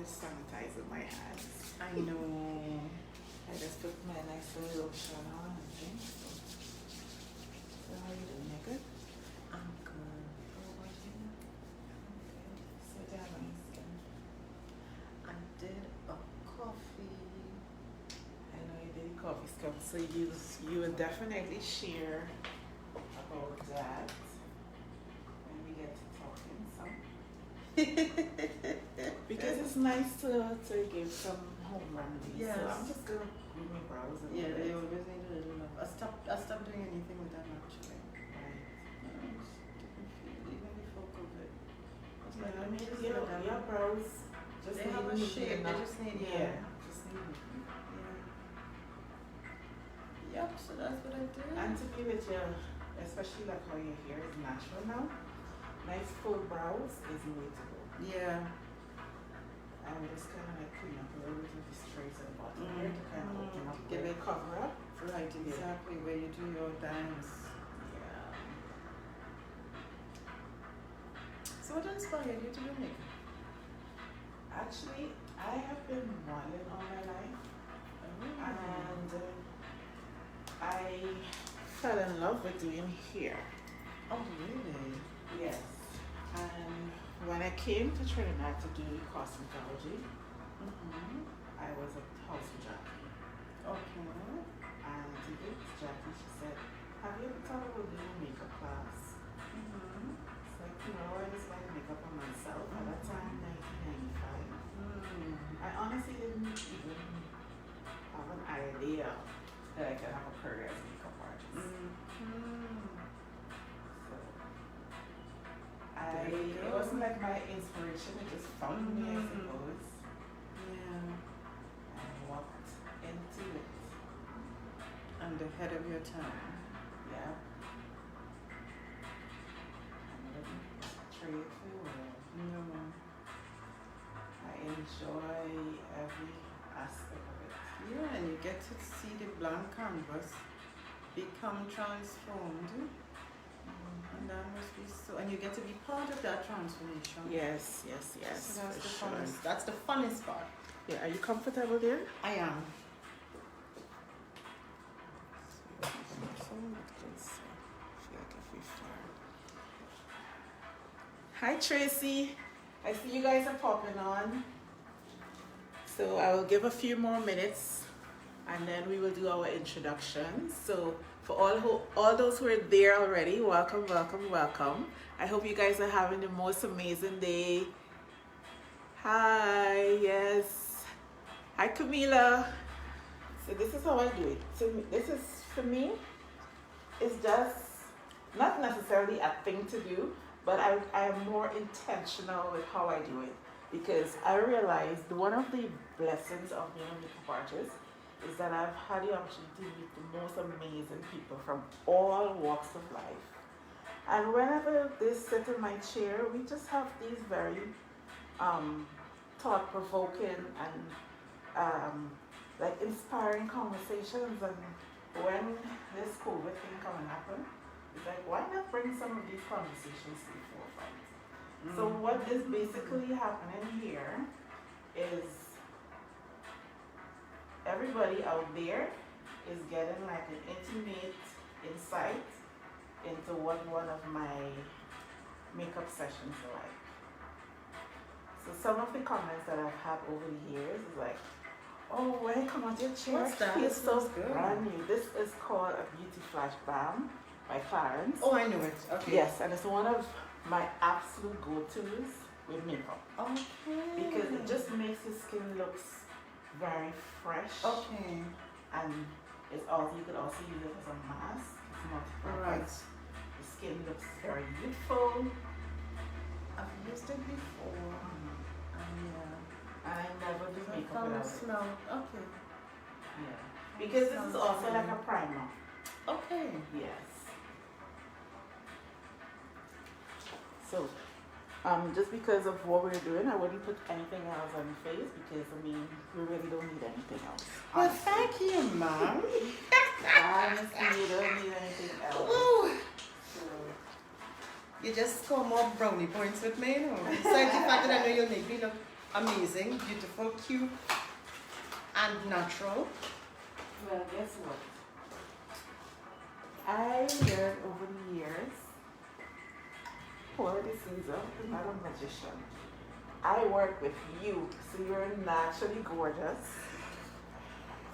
sanitizing my hands. I know. I just put my nice little lotion on and things. So how are you doing? You good? I'm good. How about you? Okay. So do you have any skin? I did a coffee. I know you did coffee scrub, so you will definitely share about that when we get to talking some. Because it's nice to give some home remedies. Yes. So I'm just gonna glue my brows a little Yeah, bit. they always need a little love. I stopped doing anything with them actually. Right. Just didn't feel, even before COVID. I was like, Yeah, let me just your let them. brows just They need have a moving shape, they enough. just need, Yeah, just need moving. Yep, so that's what I did. And to be with you, especially like how your hair is natural now, nice full brows is the way to go. Yeah. I would just kind of like clean up a little bit of the straights at the bottom here to kind of open up, Give it cover up. right, exactly where you do your dance. Yeah. So what inspired you to do makeup? Actually, I have been modeling all my life, and I fell in love with doing hair. Oh, really? Yes. And when I came to Trinidad to do cosmetology, I was a house Jackie. Okay. And to this Jackie, she said, have you ever thought about doing a makeup class? It's like, I just like makeup on myself. At that time, 1995. I honestly didn't even have an idea that I could have a career as a makeup artist. So it wasn't like my inspiration, it just found me, I suppose. Yeah. I walked into it. And ahead of your time. Yeah. I didn't trade it for the world. No. I enjoy every aspect of it. Yeah, and you get to see the blank canvas become transformed. And that must be so, and you get to be part of that transformation. Yes. So that's the for funnest. That's the funnest part. Yeah, are you comfortable there? I am. Hi Tracy, I see you guys are popping on. So I will give a few more minutes and then we will do our introductions. So for all those who are there already, welcome. I hope you guys are having the most amazing day. Hi, yes. Hi Camila. So this is how I do it. So this is, for me, it's just not necessarily a thing to do, but I am more intentional with how I do it. Because I realized one of the blessings of being a makeup artist is that I've had the opportunity to meet the most amazing people from all walks of life. And whenever they sit in my chair, we just have these very thought-provoking and like inspiring conversations. And when this COVID thing come and happen, it's like, why not bring some of these conversations to the forefront? So what is basically happening here is everybody out there is getting like an intimate insight into what one of my makeup sessions are like. So some of the comments that I've had over the years is like, oh, when I come out your chair, What's that? it feels so Good. brand new. This is called a Beauty Flash Balm by Clarence. Oh, I knew it. Okay. Yes, and it's one of my absolute go-tos with makeup. Okay. Because it just makes your skin looks very fresh. Okay. And it's also, you could also use it as a mask. It's multi-purpose. Right. The skin looks very youthful. I've used it before. And I never do makeup without it. Smell. Okay. Yeah. Because this is also like a primer. Okay. Yes. So, just because of what we're doing, I wouldn't put anything else on your face because, I mean, we really don't need anything else. Well, thank you, Mom. Honestly, you don't need anything else. Ooh. So, You just score more brownie points with me, you know. Besides the fact that I know you'll make me look amazing, beautiful, cute, and natural. Well, guess what? I learned over the years, quality Caesar is not a magician. I work with you, so you're naturally gorgeous.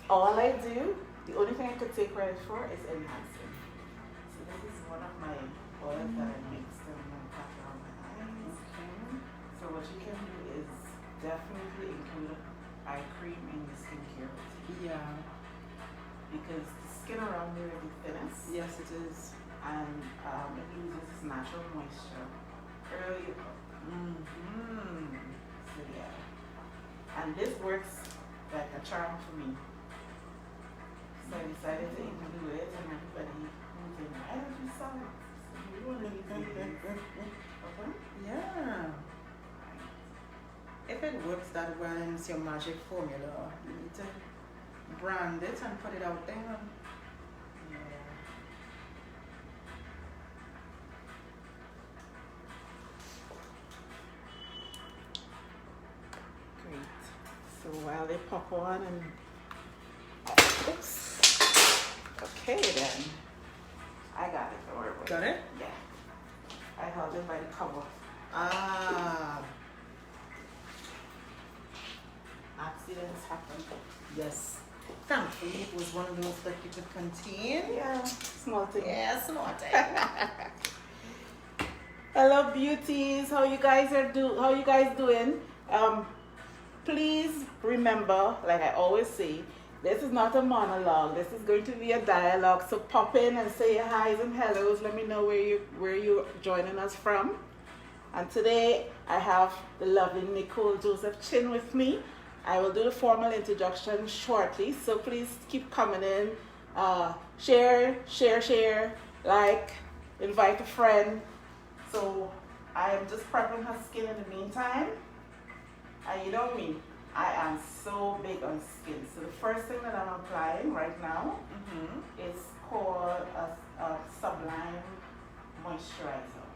All I do, the only thing I could take credit for is enhancing. So this is one of my oils that I mixed and I packed on my eyes. Okay. So what you can do is definitely include eye cream in your skincare routine. Yeah. Because the skin around here is the thinnest. Yes, it is. And it loses natural moisture early. So yeah. And this works like a charm for me. So I decided to include it and everybody was in, why don't you sell it? So we want to use it. Okay? Yeah. If it works that well and it's your magic formula, you need to brand it and put it out there. Yeah. Great. So while they pop on and oops. Okay then. I got it, don't worry about it. Got it? Yeah. I held it by the cover. Ah, Accidents happen. yes. Thankfully, it was one of those that you could contain. Yeah. Small thing. Yes, not Hello beauties. How you guys doing? Please remember, like I always say, this is not a monologue. This is going to be a dialogue. So pop in and say your highs and hellos. Let me know where you're joining us from. And today I have the lovely Nicole Joseph-Chin with me. I will do the formal introduction shortly. So please keep coming in. Share, like, invite a friend. So I am just prepping her skin in the meantime. And you know me, I am so big on skin. So the first thing that I'm applying right now is called a Sublime Moisturizer.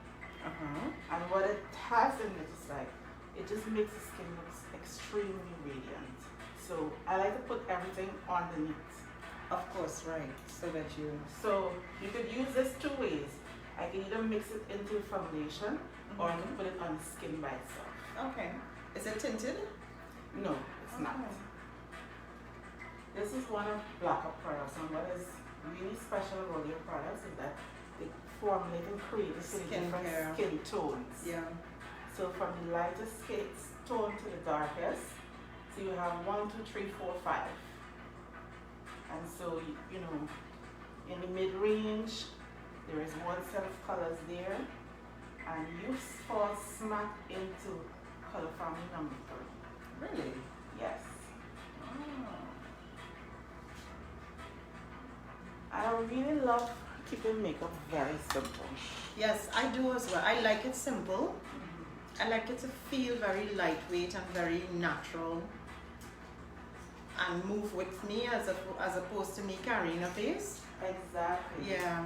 And what it has in it is like, it just makes the skin look extremely radiant. So I like to put everything underneath. Of course, right. So that you. So you could use this two ways. I can either mix it into foundation or I can put it on the skin by itself. Okay. Is it tinted? No, it's not. This is one of Blackup products, and what is really special about their products is that they formulate and create different skin tones. Yeah. So from the lightest skin tone to the darkest, so you have 1, 2, 3, 4, 5. And so, you know, in the mid-range, there is one set of colors there, and you fall smack into color family number 3. Really? Yes. Oh. I really love keeping makeup very simple. Yes, I do as well. I like it simple. I like it to feel very lightweight and very natural and move with me as opposed to me carrying a face. Exactly. Yeah.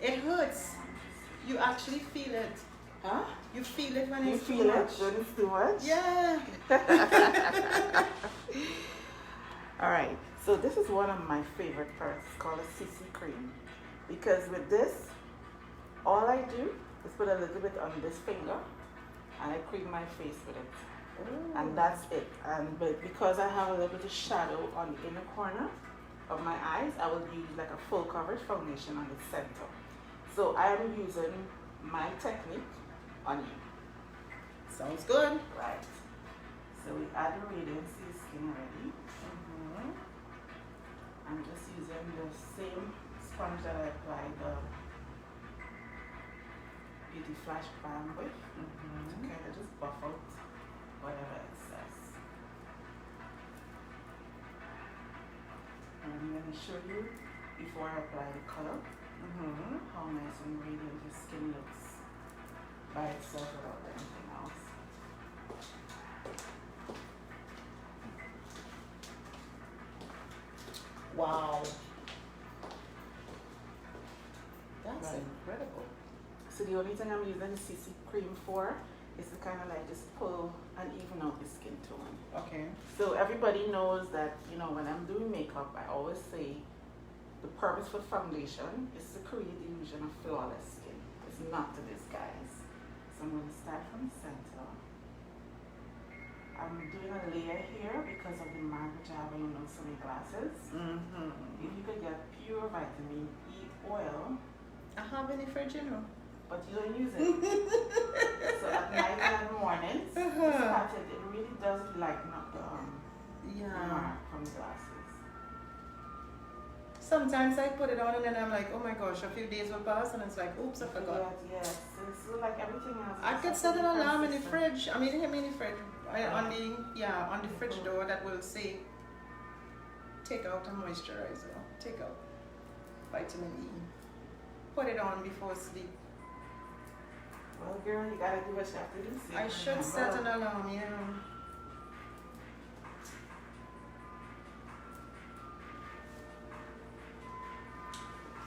It hurts. You actually feel it. Huh? You feel it when You it's feel too it much. when it's too much? Yeah. All right. So this is one of my favorite products. It's called a CC cream. Because with this, all I do is put a little bit on this finger and I cream my face with it. Ooh. And that's it. But because I have a little bit of shadow on the inner corner of my eyes, I will use like a full coverage foundation on the center. So I am using my technique on you. Sounds good. Right. So we add the radiance to the skin already. I'm just using the same sponge that I applied the Beauty Flash Balm with to kind of just buff out whatever excess. And I'm going to show you before I apply the color how nice and radiant your skin looks by itself without anything else. Wow. That's Right. incredible. So the only thing I'm using the CC cream for is to kind of like just pull and even out the skin tone. Okay. So everybody knows that, you know, when I'm doing makeup, I always say the purpose for foundation is to create the illusion of flawless skin. It's not to disguise. So I'm going to start from the center. I'm doing a layer here because of the mark which I have on my glasses. If you could get pure vitamin E oil. I have in the fridge, you know. But you don't use it. So at night and mornings, it really does lighten up the mark from the glasses. Sometimes I put it on and then I'm like, oh my gosh, a few days will pass and it's like, oops, I forgot. Yes. It's like everything else. I could set an alarm in the fridge. I mean in the fridge. On the fridge door that will say, take out a moisturizer, take out vitamin E. Put it on before sleep. Well, girl, you gotta do what you have to do. I should set an alarm, yeah.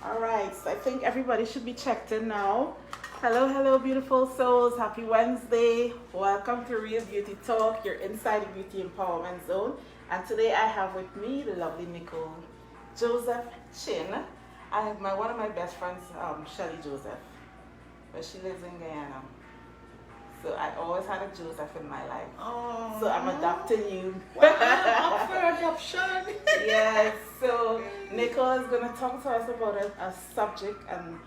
Alright, so I think everybody should be checked in now. Hello, beautiful souls. Happy Wednesday. Welcome to Real Beauty Talk, your inside the beauty empowerment zone. And today I have with me the lovely Nicole Joseph-Chin. I have one of my best friends, Shelly Joseph, but she lives in Guyana. So I always had a Joseph in my life. Oh. So I'm adopting you. Well, I'm up for adoption. Yes. So Nicole is going to talk to us about a subject, and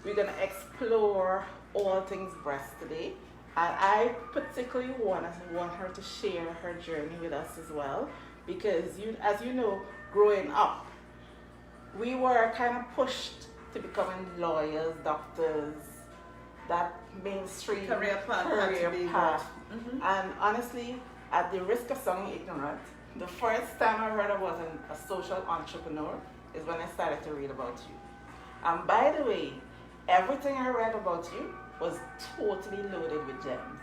we're going to explore all things breast today. And I particularly want her to share her journey with us as well, because as you know, growing up, we were kind of pushed to becoming lawyers, doctors, that mainstream career path. And honestly, at the risk of sounding ignorant, the first time I heard I was a social entrepreneur is when I started to read about you. And by the way, everything I read about you was totally loaded with gems.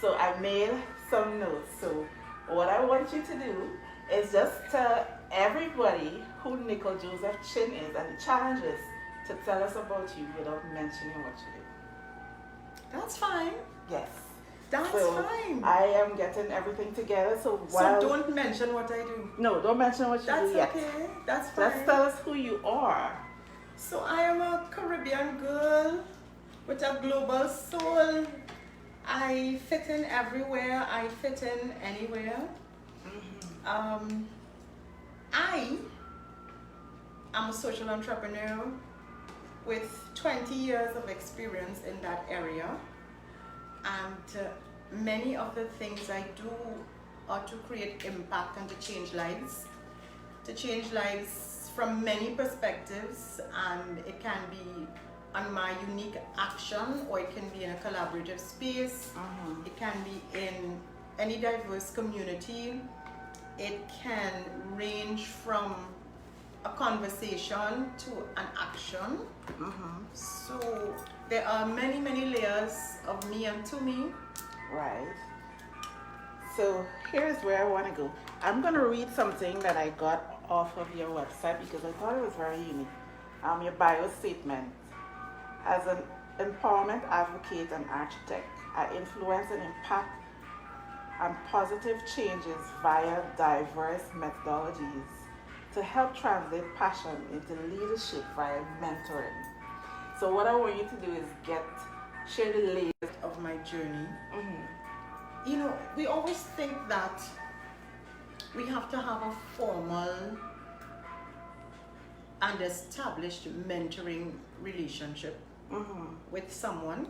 So I made some notes. So what I want you to do is just tell everybody who Nicole Joseph-Chin is, and the challenge is to tell us about you without mentioning what you do. That's fine. Yes. That's fine. I am getting everything together. So don't mention what I do. No, don't mention what you do yet. That's okay. That's fine. Just tell us who you are. So I am a Caribbean girl with a global soul. I fit in everywhere. I fit in anywhere. I am a social entrepreneur with 20 years of experience in that area, and many of the things I do are to create impact and to change lives from many perspectives, and it can be on my unique action, or it can be in a collaborative space. It can be in any diverse community. It can range from a conversation to an action. So there are many layers of me and to me. Right. So here's where I want to go. I'm going to read something that I got off of your website because I thought it was very unique. Your bio statement. As an empowerment advocate and architect, I influence and impact and positive changes via diverse methodologies to help translate passion into leadership via mentoring. So what I want you to do is share the layers of my journey. You know, we always think that we have to have a formal and established mentoring relationship with someone,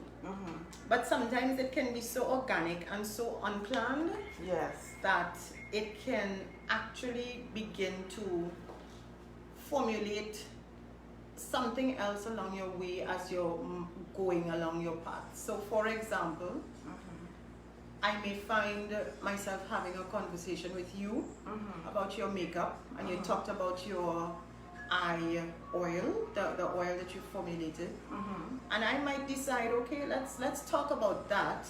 but sometimes it can be so organic and so unplanned, that it can actually begin to formulate something else along your way as you're going along your path. So for example, I may find myself having a conversation with you about your makeup, and you talked about your eye oil, the oil that you formulated, and I might decide, okay, let's talk about that,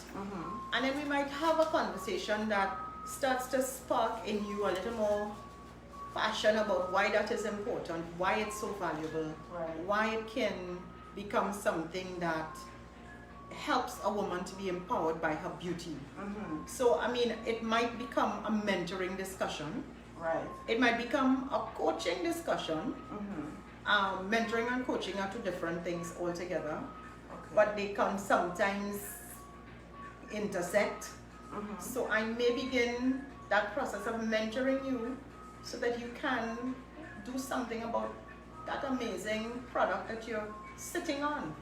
and then we might have a conversation that starts to spark in you a little more passion about why that is important, why it's so valuable, why it can become something that helps a woman to be empowered by her beauty. So, I mean, it might become a mentoring discussion. Right. It might become a coaching discussion. Mentoring and coaching are two different things altogether. Okay. But they can sometimes intersect. So I may begin that process of mentoring you so that you can do something about that amazing product that you're sitting on.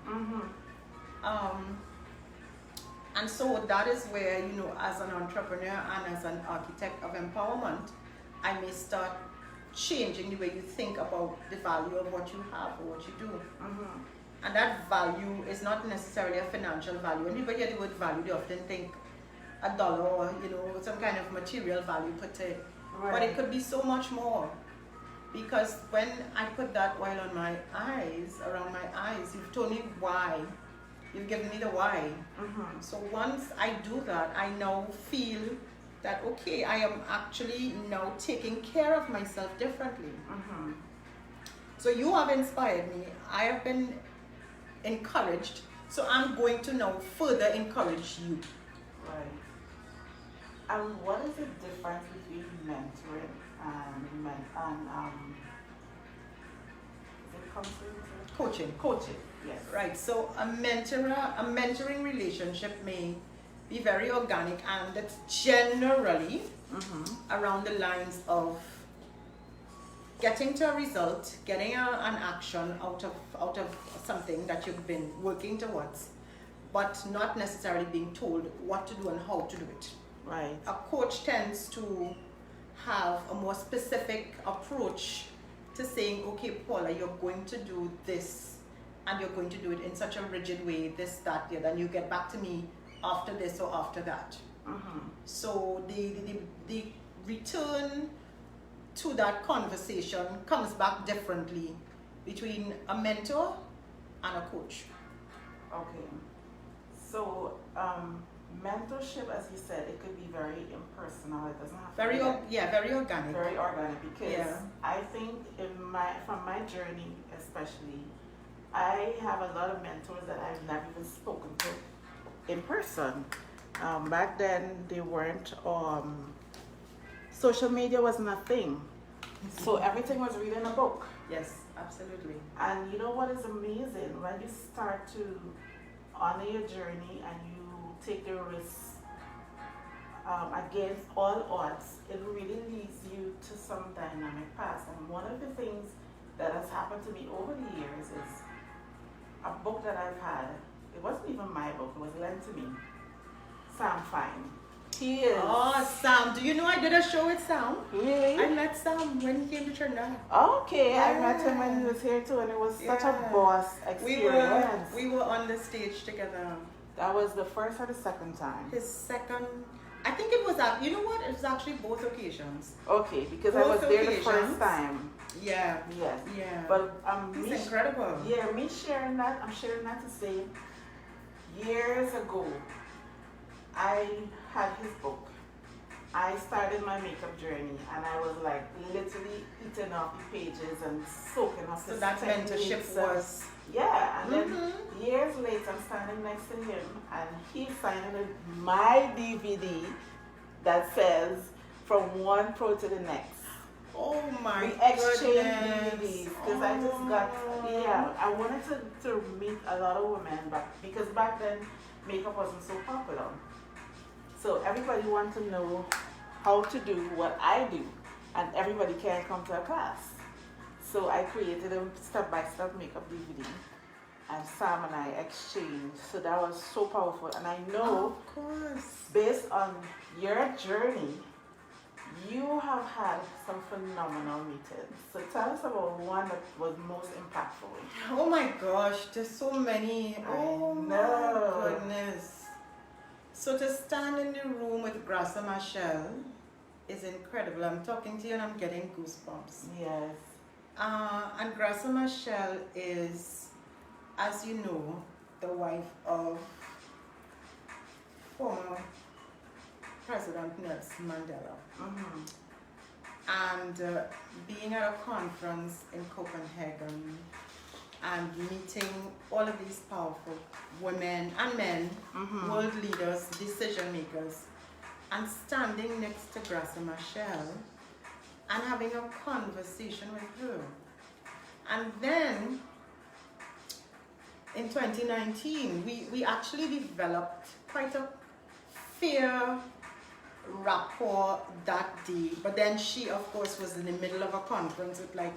And so that is where, you know, as an entrepreneur and as an architect of empowerment, I may start changing the way you think about the value of what you have or what you do. And that value is not necessarily a financial value. When people hear the word value, they often think $1 or, you know, some kind of material value per se. Right. But it could be so much more. Because when I put that oil on my eyes, around my eyes, you've told me why. You've given me the why. So once I do that, I now feel that, okay, I am actually now taking care of myself differently. So you have inspired me. I have been encouraged. So I'm going to now further encourage you. Right. And what is the difference between mentoring and is it counseling? Coaching, yes. Right. So a mentoring relationship may be very organic, and it's generally around the lines of getting to a result, getting an action out of something that you've been working towards, but not necessarily being told what to do and how to do it. Right. A coach tends to have a more specific approach to saying, okay, Paula, you're going to do this, and you're going to do it in such a rigid way, this, that, the other, and you get back to me after this or after that. So the return to that conversation comes back differently between a mentor and a coach. Okay. So mentorship, as you said, it could be very impersonal. It doesn't have to very be very organic. Very organic, because I think from my journey especially, I have a lot of mentors that I've never even spoken to in person. Back then, they weren't. Social media wasn't a thing, so everything was reading a book. Yes, absolutely. And you know what is amazing? When you start to honor your journey and you take the risks against all odds, it really leads you to some dynamic path. And one of the things that has happened to me over the years is a book that I've had. It wasn't even my book, it was lent to me. Sam Fine. He is. Oh, Sam. Do you know I did a show with Sam? Really? I met Sam when he came to Trinidad. Okay, Yeah. I met him when he was here too, and it was such a boss experience. We were on the stage together. That was the first or the second time? His second, I think it was, you know what? It was actually both occasions. Okay, because Both I was there the occasions. first time. Yeah. Yes. Yeah. But it's incredible. Yeah, me sharing that, I'm sharing that to say, years ago, I had his book. I started my makeup journey, and I was like literally eating off the pages and soaking up So his that techniques mentorship and- was. Yeah, and then years later, I'm standing next to him, and he's signing my DVD that says "From one pro to the next." Oh my We exchanged goodness. DVDs because I just got, I wanted to meet a lot of women, but because back then makeup wasn't so popular. So everybody wanted to know how to do what I do, and everybody can't come to a class. So I created a step-by-step makeup DVD, and Sam and I exchanged. So that was so powerful, and I know, of course, based on your journey, you have had some phenomenal meetings. So tell us about one that was most impactful. Oh my gosh, there's so many. Oh my goodness. So to stand in the room with Grasa Michelle is incredible. I'm talking to you and I'm getting goosebumps. Yes. And Grasa Michelle is, as you know, the wife of former President Nelson Mandela. And being at a conference in Copenhagen and meeting all of these powerful women and men, world leaders, decision makers, and standing next to Graça Machel and having a conversation with her. And then in 2019, we actually developed quite a fair rapport that day. But then she, of course, was in the middle of a conference with like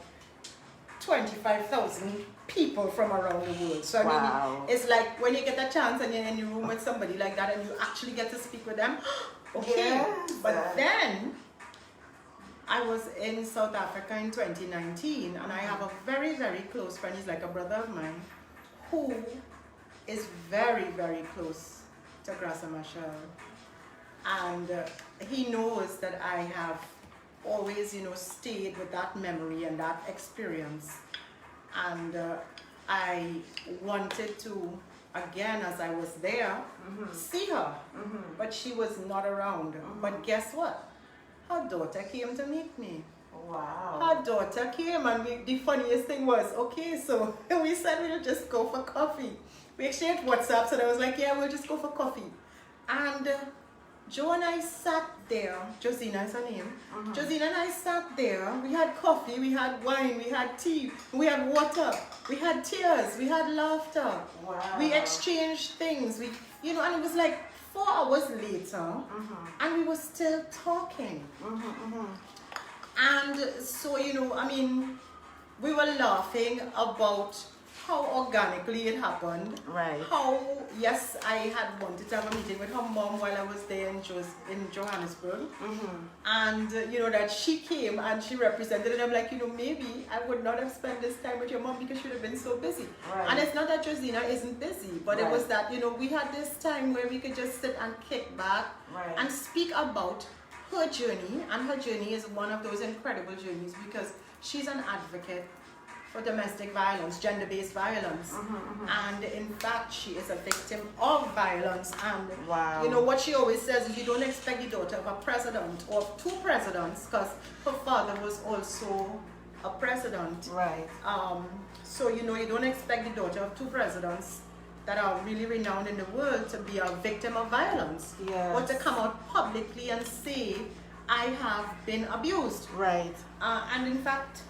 25,000 people from around the world. So I mean, it's like when you get a chance and you're in the room with somebody like that and you actually get to speak with them, okay. Yes. But then I was in South Africa in 2019 and I have a very, very close friend, he's like a brother of mine, who is very, very close to Graça Machel. And he knows that I have always, you know, stayed with that memory and that experience. And I wanted to, again, as I was there, see her. But she was not around. But guess what? Her daughter came to meet me. Wow. Her daughter came, and the funniest thing was, okay, so we said we'll just go for coffee. We exchanged WhatsApps, and I was like, yeah, we'll just go for coffee. And Joe and I sat there, Josina is her name. Josina and I sat there, we had coffee, we had wine, we had tea, we had water, we had tears, we had laughter. Wow. We exchanged things, you know, and it was like 4 hours later, and we were still talking. And so, you know, I mean, we were laughing about how organically it happened. Right. How, yes, I had wanted to have a meeting with her mom while I was there in Johannesburg. And, you know, that she came and she represented it. I'm like, you know, maybe I would not have spent this time with your mom because she would have been so busy. Right. And it's not that Josina isn't busy, but it was that, you know, we had this time where we could just sit and kick back and speak about her journey. And her journey is one of those incredible journeys because she's an advocate for domestic violence, gender-based violence. And in fact, she is a victim of violence. And you know, what she always says is you don't expect the daughter of a president or of 2 presidents, because her father was also a president. Right. So, you know, you don't expect the daughter of 2 presidents that are really renowned in the world to be a victim of violence. Yes. Or to come out publicly and say, I have been abused. Right. And in fact,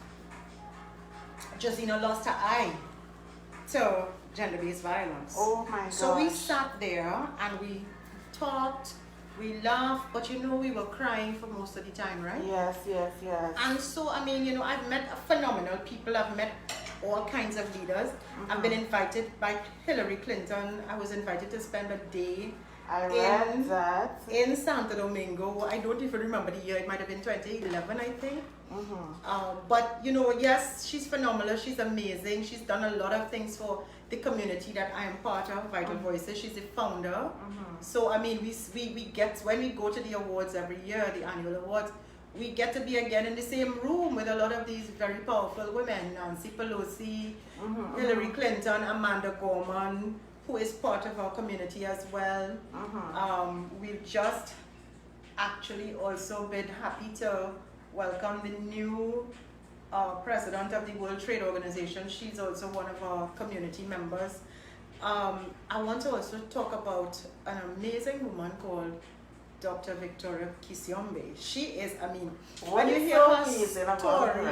Josina lost her eye to gender-based violence. Oh my God. So we sat there and we talked, we laughed, but you know, we were crying for most of the time, right? Yes, yes, yes. And so, I mean, you know, I've met phenomenal people, I've met all kinds of leaders. I've been invited by Hillary Clinton. I was invited to spend a day in Santo Domingo. I don't even remember the year, it might have been 2011, I think. But you know, yes, she's phenomenal, she's amazing, she's done a lot of things for the community that I am part of, Vital Voices. She's the founder. So I mean, we get, when we go to the awards every year, the annual awards, we get to be again in the same room with a lot of these very powerful women, Nancy Pelosi, Hillary Clinton, Amanda Gorman, who is part of our community as well. We've just actually also been happy to welcome the new president of the World Trade Organization. She's also one of our community members. I want to also talk about an amazing woman called Dr. Victoria Kisionbe. She is, I mean, when you hear her story,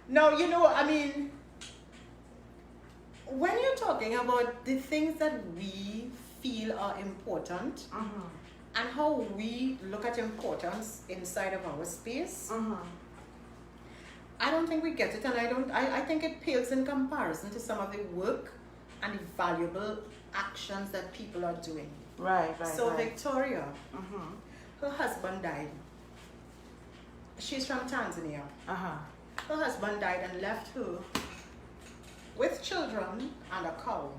now, you know, I mean, when you're talking about the things that we feel are important, and how we look at importance inside of our space, I don't think we get it, and I think it pales in comparison to some of the work and the valuable actions that people are doing. Right. So Victoria, her husband died. She's from Tanzania. Her husband died and left her with children and a cow.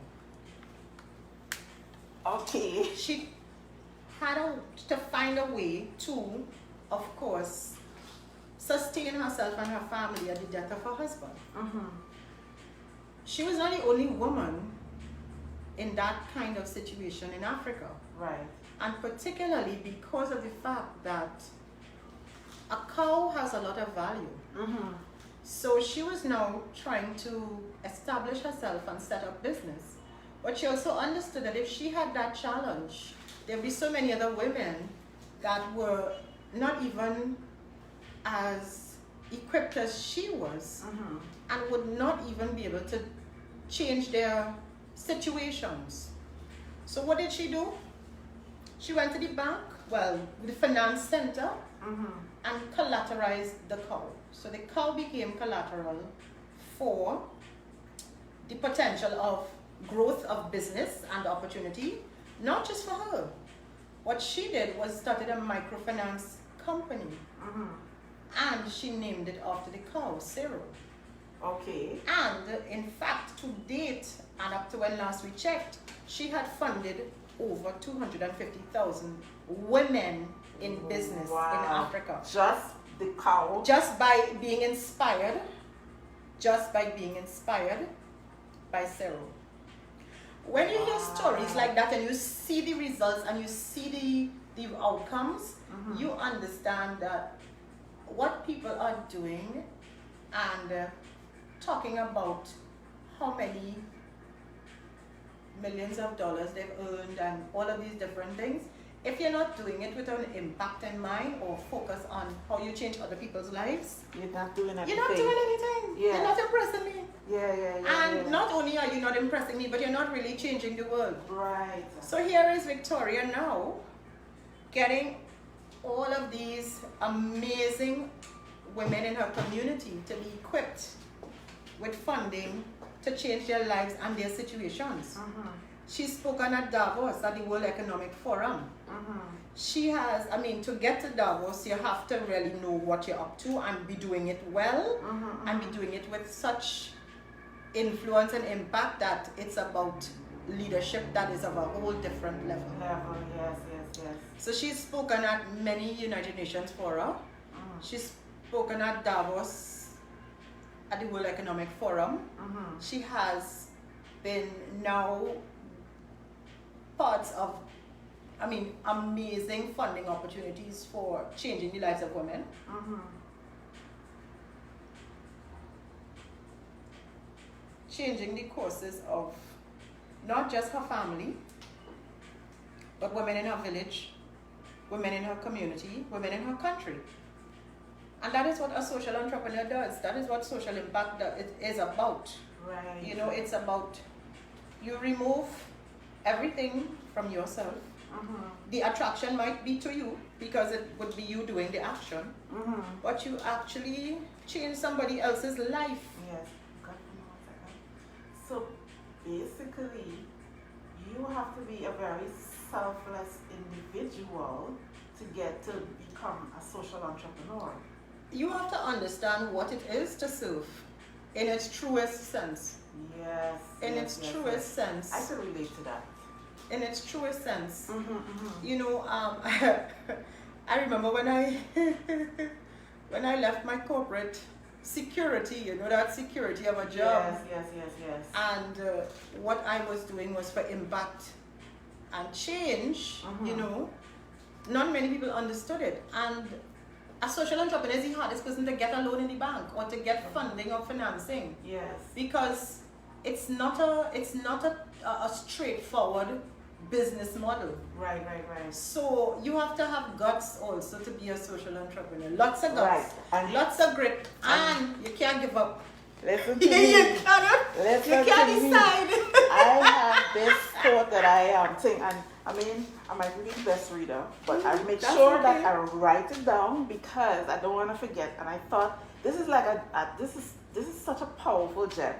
Okay. She had to find a way to, of course, sustain herself and her family at the death of her husband. She was not the only woman in that kind of situation in Africa. Right. And particularly because of the fact that a cow has a lot of value. So she was now trying to establish herself and set up business. But she also understood that if she had that challenge, there'd be so many other women that were not even as equipped as she was, and would not even be able to change their situations. So what did she do? She went to the bank, well, the finance center, and collateralized the cow. So the cow became collateral for the potential of growth of business and opportunity, not just for her. What she did was started a microfinance company, and she named it after the cow, Zero. Okay. And in fact, to date, and up to when last we checked, she had funded over 250,000 women in business in Africa. Just the cow? Just by being inspired by Zero. When you hear stories like that and you see the results and you see the outcomes, you understand that what people are doing and talking about how many millions of dollars they've earned and all of these different things, if you're not doing it with an impact in mind or focus on how you change other people's lives, you're not doing anything. You're not doing anything. Yeah. You're not impressing me. And not only are you not impressing me, but you're not really changing the world. Right. So here is Victoria now getting all of these amazing women in her community to be equipped with funding to change their lives and their situations. She's spoken at Davos at the World Economic Forum. She has, to get to Davos, you have to really know what you're up to and be doing it well, and be doing it with such influence and impact that it's about leadership that is of a whole different level. Yes. So she's spoken at many United Nations fora. She's spoken at Davos at the World Economic Forum. She has been now parts of, amazing funding opportunities for changing the lives of women. Changing the courses of not just her family, but women in her village, women in her community, women in her country. And that is what a social entrepreneur does. That is what social impact is about. Right. It's about you remove everything from yourself. The attraction might be to you because it would be you doing the action, but you actually change somebody else's life. Yes. So basically, you have to be a very selfless individual to get to become a social entrepreneur. You have to understand what it is to serve in its truest sense. Yes. In its truest sense. I can relate to that. In its truest sense. I remember when I left my corporate security, that security of a job. Yes. And what I was doing was for impact and change, not many people understood it. And a social entrepreneur is the hardest person to get a loan in the bank or to get funding or financing. Yes. Because it's not a straightforward business model. Right. So you have to have guts also to be a social entrepreneur. Lots of guts, and lots of grit, and you can't give up. Listen to me. You can't decide. I have this quote that I am saying, and I might be the best reader, but I make sure that I write it down because I don't want to forget. And I thought this is like this is such a powerful gem.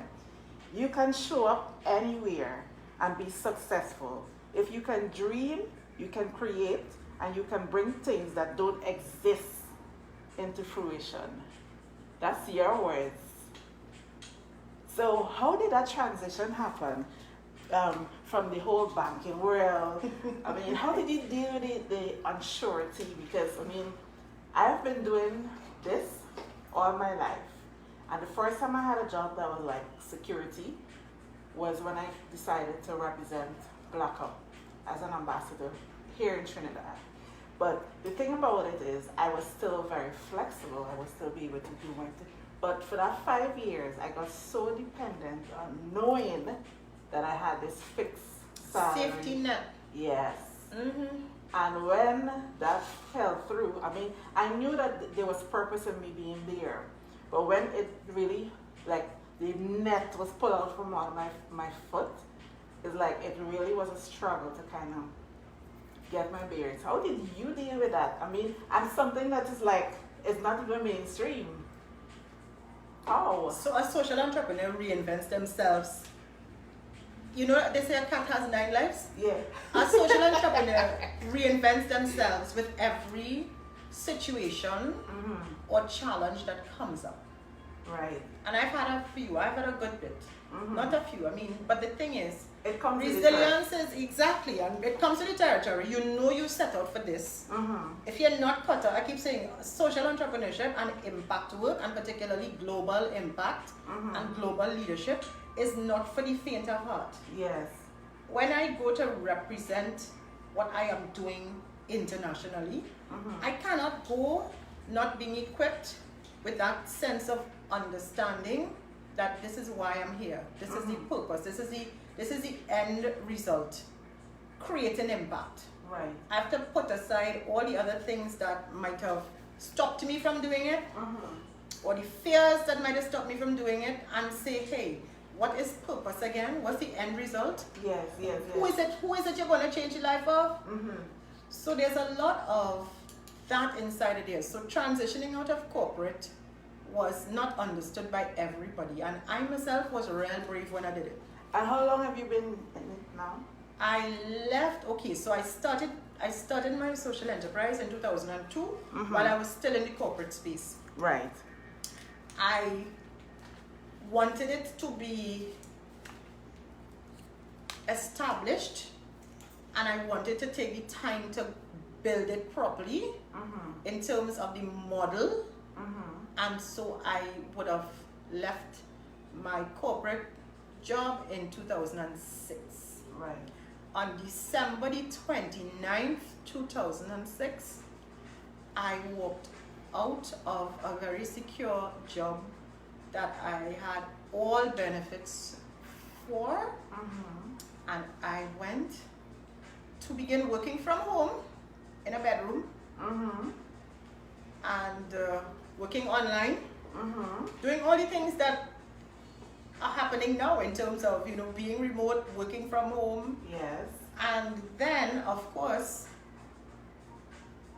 You can show up anywhere and be successful. If you can dream, you can create, and you can bring things that don't exist into fruition. That's your words. So how did that transition happen from the whole banking world? How did you deal with the unsurety? Because, I've been doing this all my life. And the first time I had a job that was like security was when I decided to represent Blackup as an ambassador here in Trinidad. But the thing about it is I was still very flexible. I would still be able to do But for that 5 years, I got so dependent on knowing that I had this fixed salary. Safety net. Yes. Mm-hmm. And when that fell through, I mean, I knew that there was purpose in me being there. But when it really, like, the net was pulled out from on my foot, it's like it really was a struggle to kind of get my bearings. How did you deal with that? I mean, and something that is like, it's not even mainstream. How? So a social entrepreneur reinvents themselves. You know, they say a cat has 9 lives? Yeah. A social entrepreneur reinvents themselves with every situation or challenge that comes up. Right. And I've had a few, I've had a good bit. Not a few, I mean, but the thing is, it comes resilience is exactly, and it comes to the territory. You know you set out for this. If you're not cut out, I keep saying social entrepreneurship and impact work, and particularly global impact and global leadership, is not for the faint of heart. Yes. When I go to represent what I am doing internationally, I cannot go not being equipped with that sense of understanding that this is why I'm here. This is the purpose. This is the end result. Create an impact. Right. I have to put aside all the other things that might have stopped me from doing it, or the fears that might have stopped me from doing it, and say, hey, what is purpose again? What's the end result? Yes, yes, yes. Who is it you're going to change the life of? So there's a lot of that inside of there. So transitioning out of corporate was not understood by everybody, and I myself was real brave when I did it. And how long have you been in it now? I left, okay, so I started my social enterprise in 2002 while I was still in the corporate space. Right. I wanted it to be established, and I wanted to take the time to build it properly in terms of the model. And so I would have left my corporate job in 2006. Right. On December the 29th, 2006, I walked out of a very secure job that I had all benefits for, and I went to begin working from home in a bedroom and working online, doing all the things that are happening now in terms of, you know, being remote, working from home. Yes. And then, of course,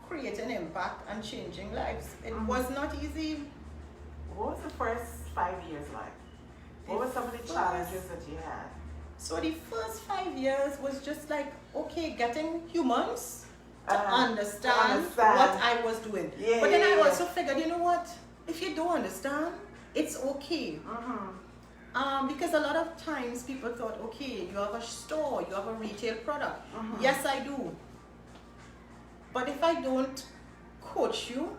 creating impact and changing lives. It was not easy. What was the first 5 years like? What were some of the challenges that you had? So the first 5 years was just like, okay, getting humans to understand what I was doing. Yeah, but then I also figured, you know what? If you don't understand, it's okay. Because a lot of times people thought, okay, you have a store, you have a retail product. Yes, I do. But if I don't coach you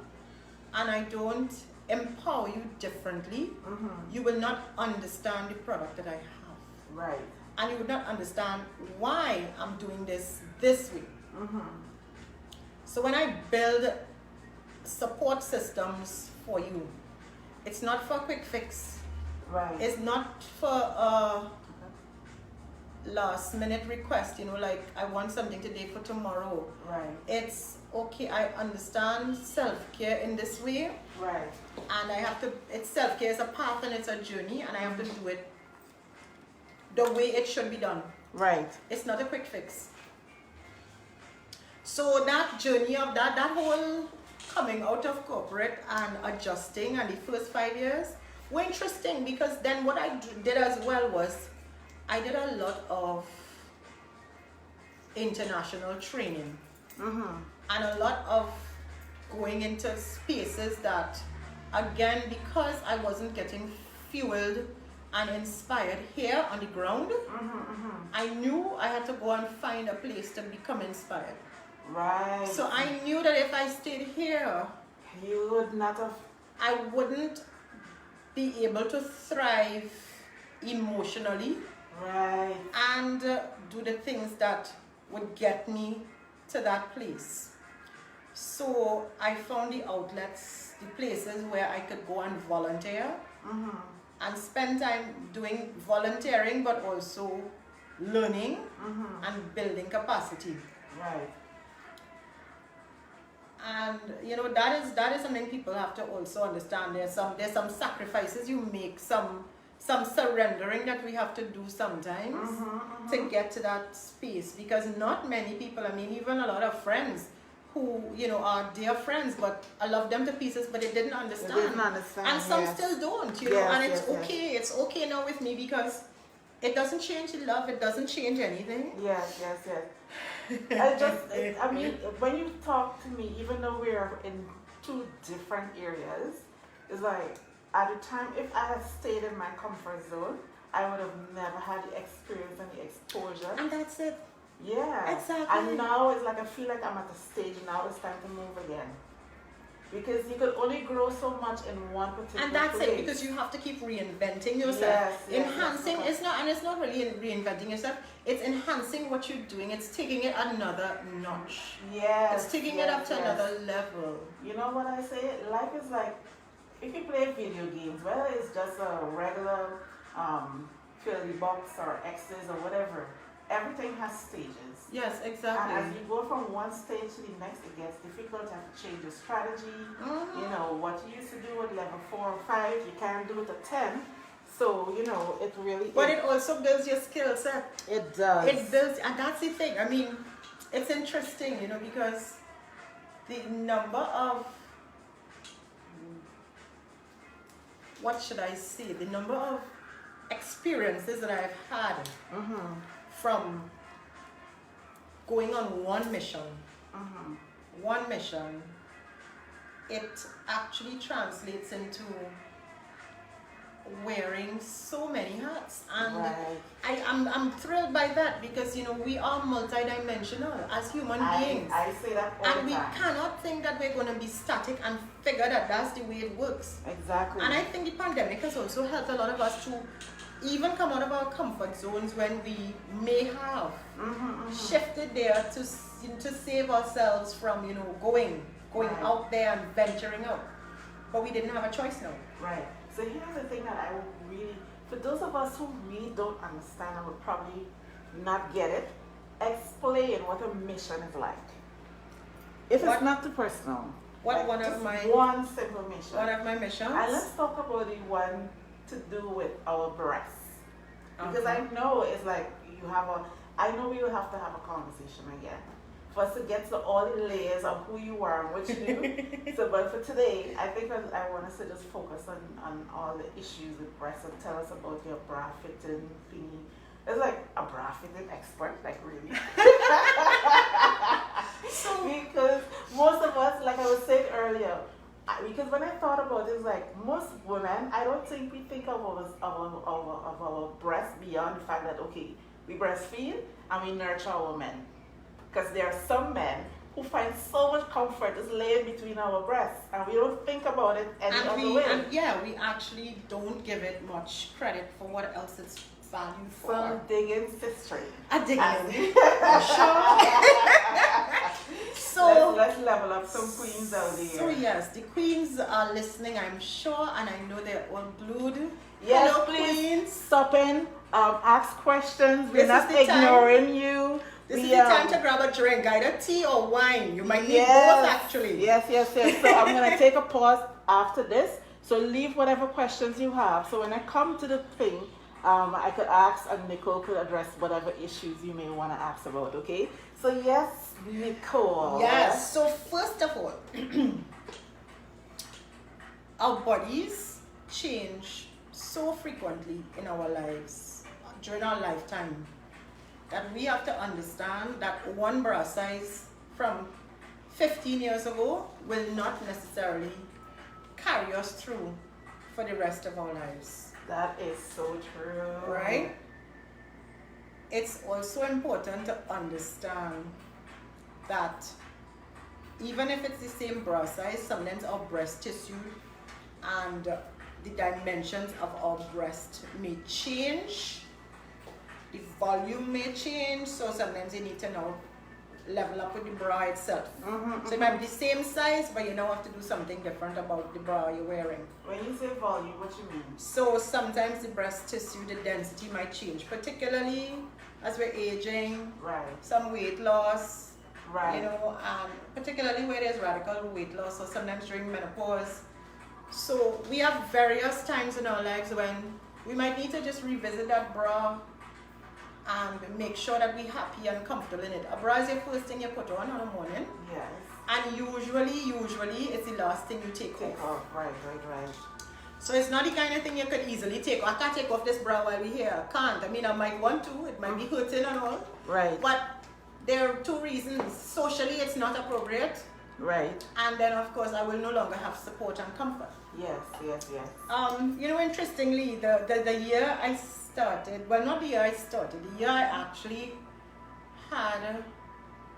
and I don't empower you differently, you will not understand the product that I have. Right. And you would not understand why I'm doing this way. So when I build support systems for you, it's not for a quick fix. Right. It's not for a last minute request, you know, like I want something today for tomorrow. Right. It's okay, I understand self-care in this way. Right. And I have to, it's self-care is a path and it's a journey, and I have to do it the way it should be done. Right. It's not a quick fix. So that journey of that whole coming out of corporate and adjusting, and the first 5 years were interesting, because then what I did as well was I did a lot of international training and a lot of going into spaces that, again, because I wasn't getting fueled and inspired here on the ground, I knew I had to go and find a place to become inspired. Right. So I knew that if I stayed here, you would not have. I wouldn't be able to thrive emotionally. Right. And do the things that would get me to that place. So I found the outlets, the places where I could go and volunteer, and spend time doing volunteering, but also learning and building capacity. Right. And that is something people have to also understand. There's some sacrifices you make, some surrendering that we have to do sometimes to get to that space, because not many people, I mean, even a lot of friends who are dear friends, but I love them to pieces, but they didn't understand. And some still don't, and it's okay. It's okay now with me, because it doesn't change the love, it doesn't change anything. Yes. I mean, when you talk to me, even though we're in two different areas, it's like, at the time, if I had stayed in my comfort zone, I would have never had the experience and the exposure. And that's it. Yeah. Exactly. And now it's like I feel like I'm at a stage now, it's time to move again. Because you can only grow so much in one particular And that's place. it, because you have to keep reinventing yourself. Yes, enhancing, it's not really reinventing yourself, it's enhancing what you're doing, it's taking it another notch. Yes. It's taking it up to another level. You know what I say? Life is like, if you play video games, whether it's just a regular fill the box or X's or whatever, everything has stages. Yes, exactly. And as you go from one stage to the next, it gets difficult. You have to change your strategy. You know, what you used to do at level 4 or 5, you can't do it at 10. So, it really But it also builds your skill set. It does. It builds, and that's the thing. I mean, it's interesting, because the number of, what should I say, the number of experiences that I've had from going on one mission, it actually translates into wearing so many hats, and I'm thrilled by that, because we are multidimensional as human beings. I say that all and the time. we cannot think that we're going to be static and figure that that's the way it works. Exactly. And I think the pandemic has also helped a lot of us to even come out of our comfort zones when we may have shifted there to save ourselves from going out there and venturing out, but we didn't have a choice now. Right. So here's the thing that I would really, for those of us who really don't understand and would probably not get it, explain what a mission is like. If it's not too personal. One simple mission. One of my missions. And let's talk about the one to do with our breasts. Because I know it's like I know we will have to have a conversation again for us to get to all the layers of who you are and what you do. So, but for today, I think I want us to just focus on all the issues with breasts and tell us about your bra fitting thingy. It's like a bra fitting expert, like really. Because most of us, like I was saying earlier, because when I thought about it, it's like most women, I don't think we think of our breasts beyond the fact that, okay, we breastfeed and we nurture our men. Because there are some men who find so much comfort just laying between our breasts, and we don't think about it any other way. And we actually don't give it much credit for what else it's valued for. So dig in, sister. I dig in. Sure. So let's level up some queens out there. So yes, the queens are listening, I'm sure, and I know they're all glued. Yes, hello, please queens. Stop in, ask questions. We're not ignoring you. This is the time to grab a drink, either tea or wine. You might need both, actually. Yes. So I'm going to take a pause after this. So leave whatever questions you have. So when I come to the thing, I could ask, and Nicole could address whatever issues you may want to ask about, okay? So yes, Nicole. Yes, so first of all, our bodies change so frequently in our lives, during our lifetime, that we have to understand that one bra size from 15 years ago will not necessarily carry us through for the rest of our lives. That is so true. Right? It's also important to understand that even if it's the same bra size, sometimes our breast tissue and the dimensions of our breast may change. The volume may change, so sometimes you need to now level up with the bra itself. So it might be the same size, but you now have to do something different about the bra you're wearing. When you say volume, what you mean? So sometimes the breast tissue, the density might change, particularly as we're aging, right? Some weight loss, right? You know, particularly where there's radical weight loss, or sometimes during menopause. So we have various times in our lives when we might need to just revisit that bra and make sure that we're happy and comfortable in it. A bra is the first thing you put on in the morning. Yes. And usually it's the last thing you take off. Right. So it's not the kind of thing you could easily take off. I can't take off this bra while we're here. I can't. I mean, I might want to. It might be hurting and all. Right. But there are two reasons. Socially, it's not appropriate. Right. And then, of course, I will no longer have support and comfort. Yes. You know, interestingly, the year I started, well, not the year I started, the year I actually had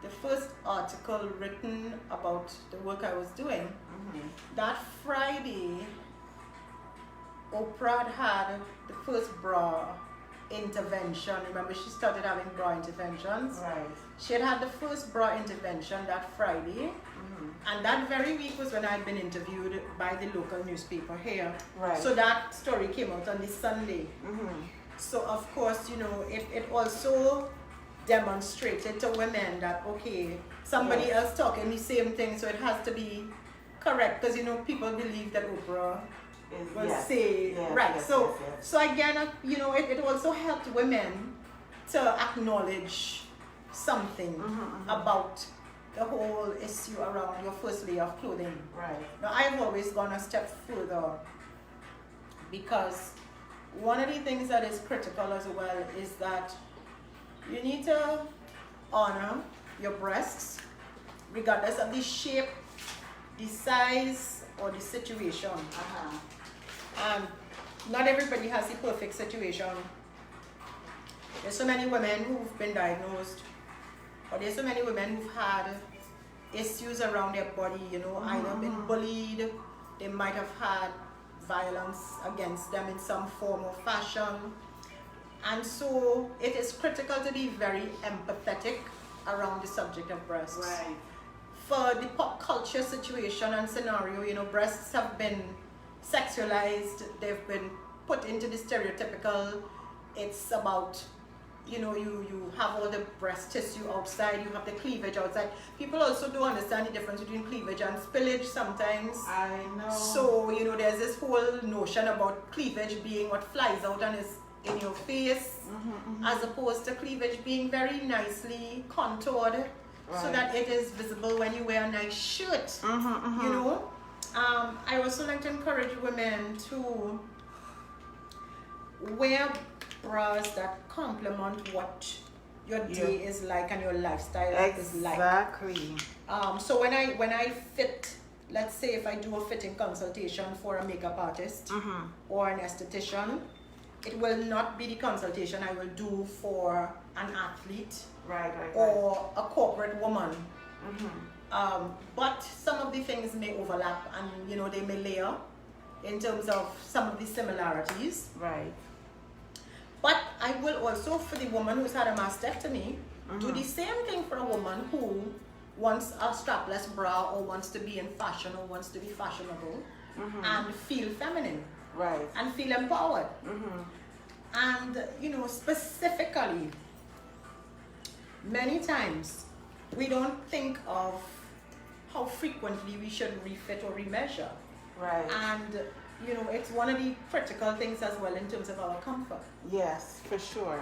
the first article written about the work I was doing, that Friday, Oprah had the first bra intervention. Remember, she started having bra interventions. Right. She had the first bra intervention that Friday. And that very week was when I had been interviewed by the local newspaper here. Right. So that story came out on this Sunday. So of course, you know, it also demonstrated to women that, okay, somebody else talking the same thing, so it has to be correct, because, you know, people believe that Oprah will say, right. So again, you know, it also helped women to acknowledge something about the whole issue around your first layer of clothing. Right. Now, I've always gone a step further, because one of the things that is critical as well is that you need to honor your breasts, regardless of the shape, the size, or the situation. And not everybody has the perfect situation. There's so many women who've been diagnosed, or there's so many women who've had issues around their body, you know, either been bullied, they might have had violence against them in some form or fashion. And so it is critical to be very empathetic around the subject of breasts. Right. For the pop culture situation and scenario, you know, breasts have been sexualized, they've been put into the stereotypical, it's about, you know, you have all the breast tissue outside, you have the cleavage outside. People also don't understand the difference between cleavage and spillage sometimes. I know. So, you know, there's this whole notion about cleavage being what flies out and is in your face, as opposed to cleavage being very nicely contoured, so that it is visible when you wear a nice shirt. You know, I also like to encourage women to wear bras that complement what your day is like and your lifestyle is like. Exactly. So when I fit, let's say if I do a fitting consultation for a makeup artist or an esthetician, it will not be the consultation I will do for an athlete or a corporate woman. But some of the things may overlap, and, you know, they may layer in terms of some of the similarities. Right. But I will also, for the woman who's had a mastectomy, do the same thing for a woman who wants a strapless bra, or wants to be in fashion, or wants to be fashionable and feel feminine. Right. And feel empowered. And, you know, specifically, many times we don't think of how frequently we should refit or remeasure. Right. And, you know, it's one of the critical things as well in terms of our comfort. Yes, for sure.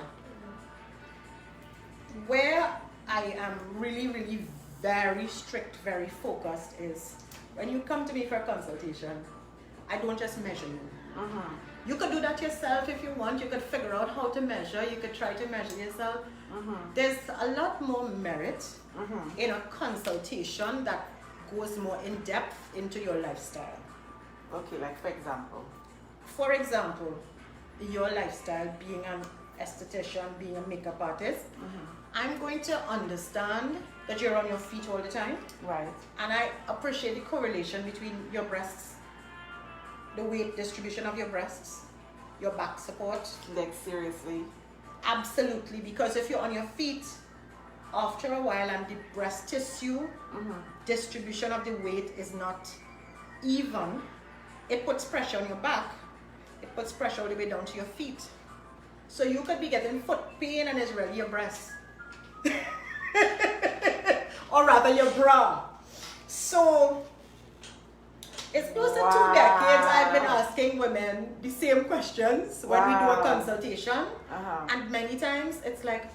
Where I am really very strict, very focused is when you come to me for a consultation, I don't just measure you. You could do that yourself if you want. You could figure out how to measure. You could try to measure yourself. There's a lot more merit in a consultation that goes more in depth into your lifestyle. Okay, like for example? For example, your lifestyle, being an esthetician, being a makeup artist, I'm going to understand that you're on your feet all the time. Right. And I appreciate the correlation between your breasts, the weight distribution of your breasts, your back support. Like seriously? Absolutely, because if you're on your feet after a while and the breast tissue distribution of the weight is not even, it puts pressure on your back. It puts pressure all the way down to your feet. So you could be getting foot pain and it's really your breast. Or rather your bra. So it's close to 2 decades I've been asking women the same questions when we do a consultation. And many times it's like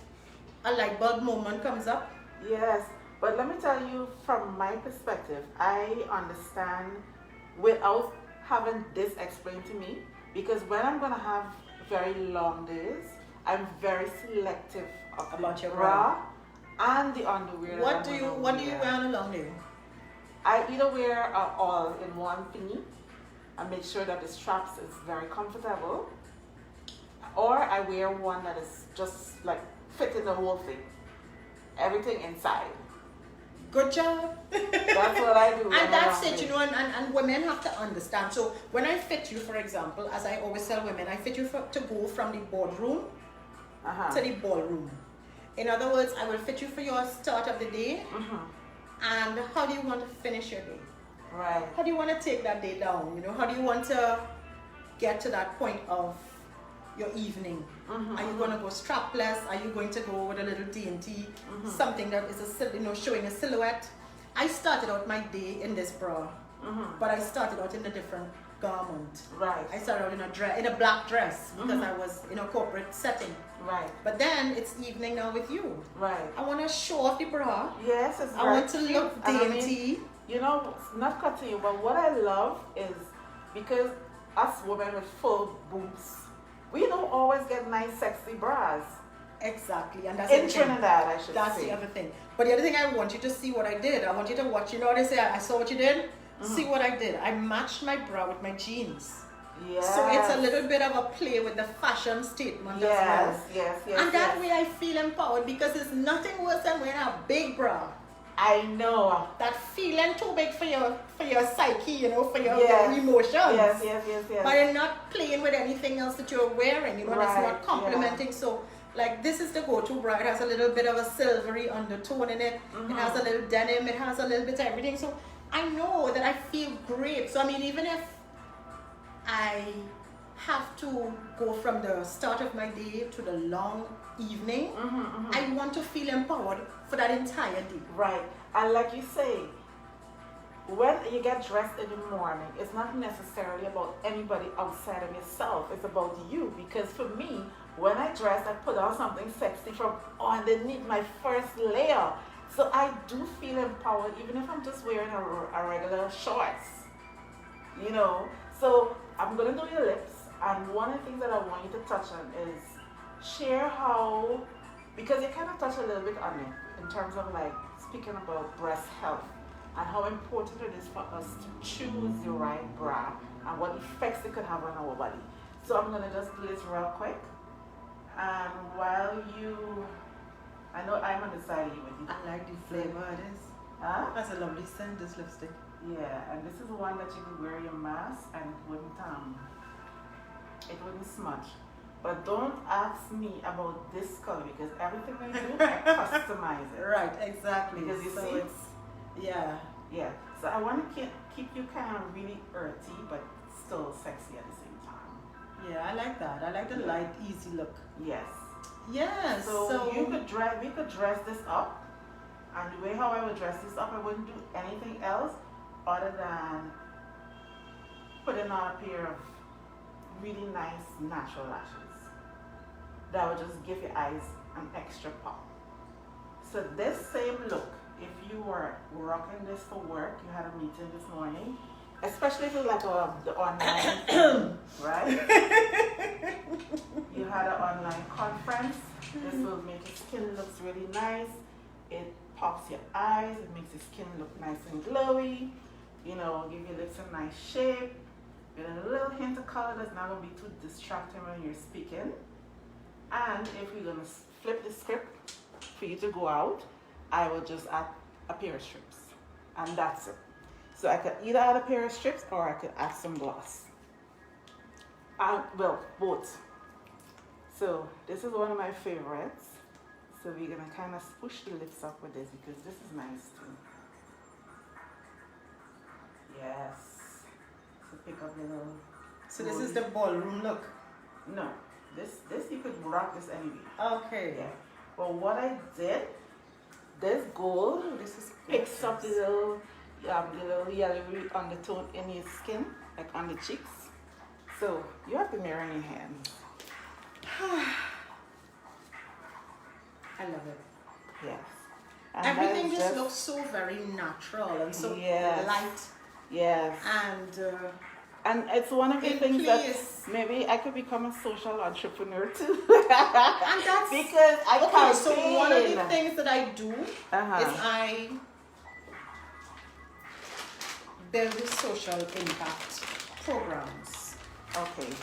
a light bulb moment comes up. Yes, but let me tell you from my perspective, I understand without having this explained to me, because when I'm going to have very long days, I'm very selective about your bra and the underwear. What do you wear on a long day? I either wear an all-in-one thingy and make sure that the straps is very comfortable, or I wear one that is just like fitting the whole thing, everything inside. Good job. That's what I do. And that's it, you know, and women have to understand. So when I fit you, for example, as I always tell women, I fit you to go from the boardroom to the ballroom. In other words, I will fit you for your start of the day. And how do you want to finish your day? Right. How do you want to take that day down? You know, how do you want to get to that point of your evening? Are you going to go strapless? Are you going to go with a little dainty, something that is showing a silhouette? I started out my day in this bra, but I started out in a different garment. Right. I started out in a black dress because I was in a corporate setting. Right. But then it's evening now with you. Right. I want to show off the bra. Yes, it's I want to look dainty. I mean, you know, not cutting you, but what I love is because us women with full boobs, we don't always get nice, sexy bras. Exactly, and that's in Trinidad, I should say. That's the other thing. But the other thing, I want you to see what I did. I want you to watch. You know what they say? I saw what you did. See what I did. I matched my bra with my jeans. Yes. So it's a little bit of a play with the fashion statement as well. Yes. And that way I feel empowered because it's nothing worse than wearing a big bra. I know. That feeling too big for your psyche, you know, for your emotions. Yes. But you're not playing with anything else that you're wearing, you know, and it's not complementing. So like this is the go-to bra. It has a little bit of a silvery undertone in it. It has a little denim. It has a little bit of everything. So I know that I feel great. So I mean, even if I have to go from the start of my day to the long evening, I want to feel empowered for that entire day. Right. And like you say, when you get dressed in the morning, it's not necessarily about anybody outside of yourself. It's about you. Because for me, when I dress, I put on something sexy from underneath my first layer. So I do feel empowered, even if I'm just wearing a regular shorts. You know? So I'm going to do your lips. And one of the things that I want you to touch on is share how, because you kind of touch a little bit on it in terms of like speaking about breast health and how important it is for us to choose the right bra and what effects it could have on our body. So I'm going to just do this real quick. And while you, I know I'm undecided with you. I like the flavor it is. Huh? That's a lovely scent, this lipstick. Yeah, and this is the one that you could wear your mask and it wouldn't smudge. But don't ask me about this color because everything I do, I customize it. Right, exactly. Because you so see, it's, yeah. So I want to keep you kind of really earthy, but still sexy at the same time. Yeah, I like that. I like the light, easy look. Yes. Yes. So we could dress this up, and the way how I would dress this up, I wouldn't do anything else other than putting on a pair of really nice natural lashes. That would just give your eyes an extra pop. So this same look, if you were rocking this for work, you had a meeting this morning, especially if it's like the online, right? You had an online conference. This will make your skin look really nice. It pops your eyes. It makes your skin look nice and glowy. You know, give your lips a nice shape. With a little hint of color that's not going to be too distracting when you're speaking. And if we're going to flip the script for you to go out, I will just add a pair of strips. And that's it. So I could either add a pair of strips or I could add some gloss. Well, both. So this is one of my favorites. So we're gonna kind of push the lips up with this because this is nice too. Yes. So pick up the little. So this is the ballroom look. No, this you could rock this anyway. Okay. Yeah. But what I did, this gold, this is picks up the little yellowy undertone in your skin, like on the cheeks. So you have the mirror in your hands. I love it. Yes. And everything just looks so very natural and so light. Yes. And it's one of the things that maybe I could become a social entrepreneur too. And that's because I can't. So one of the things that I do is I build social impact programs. Okay.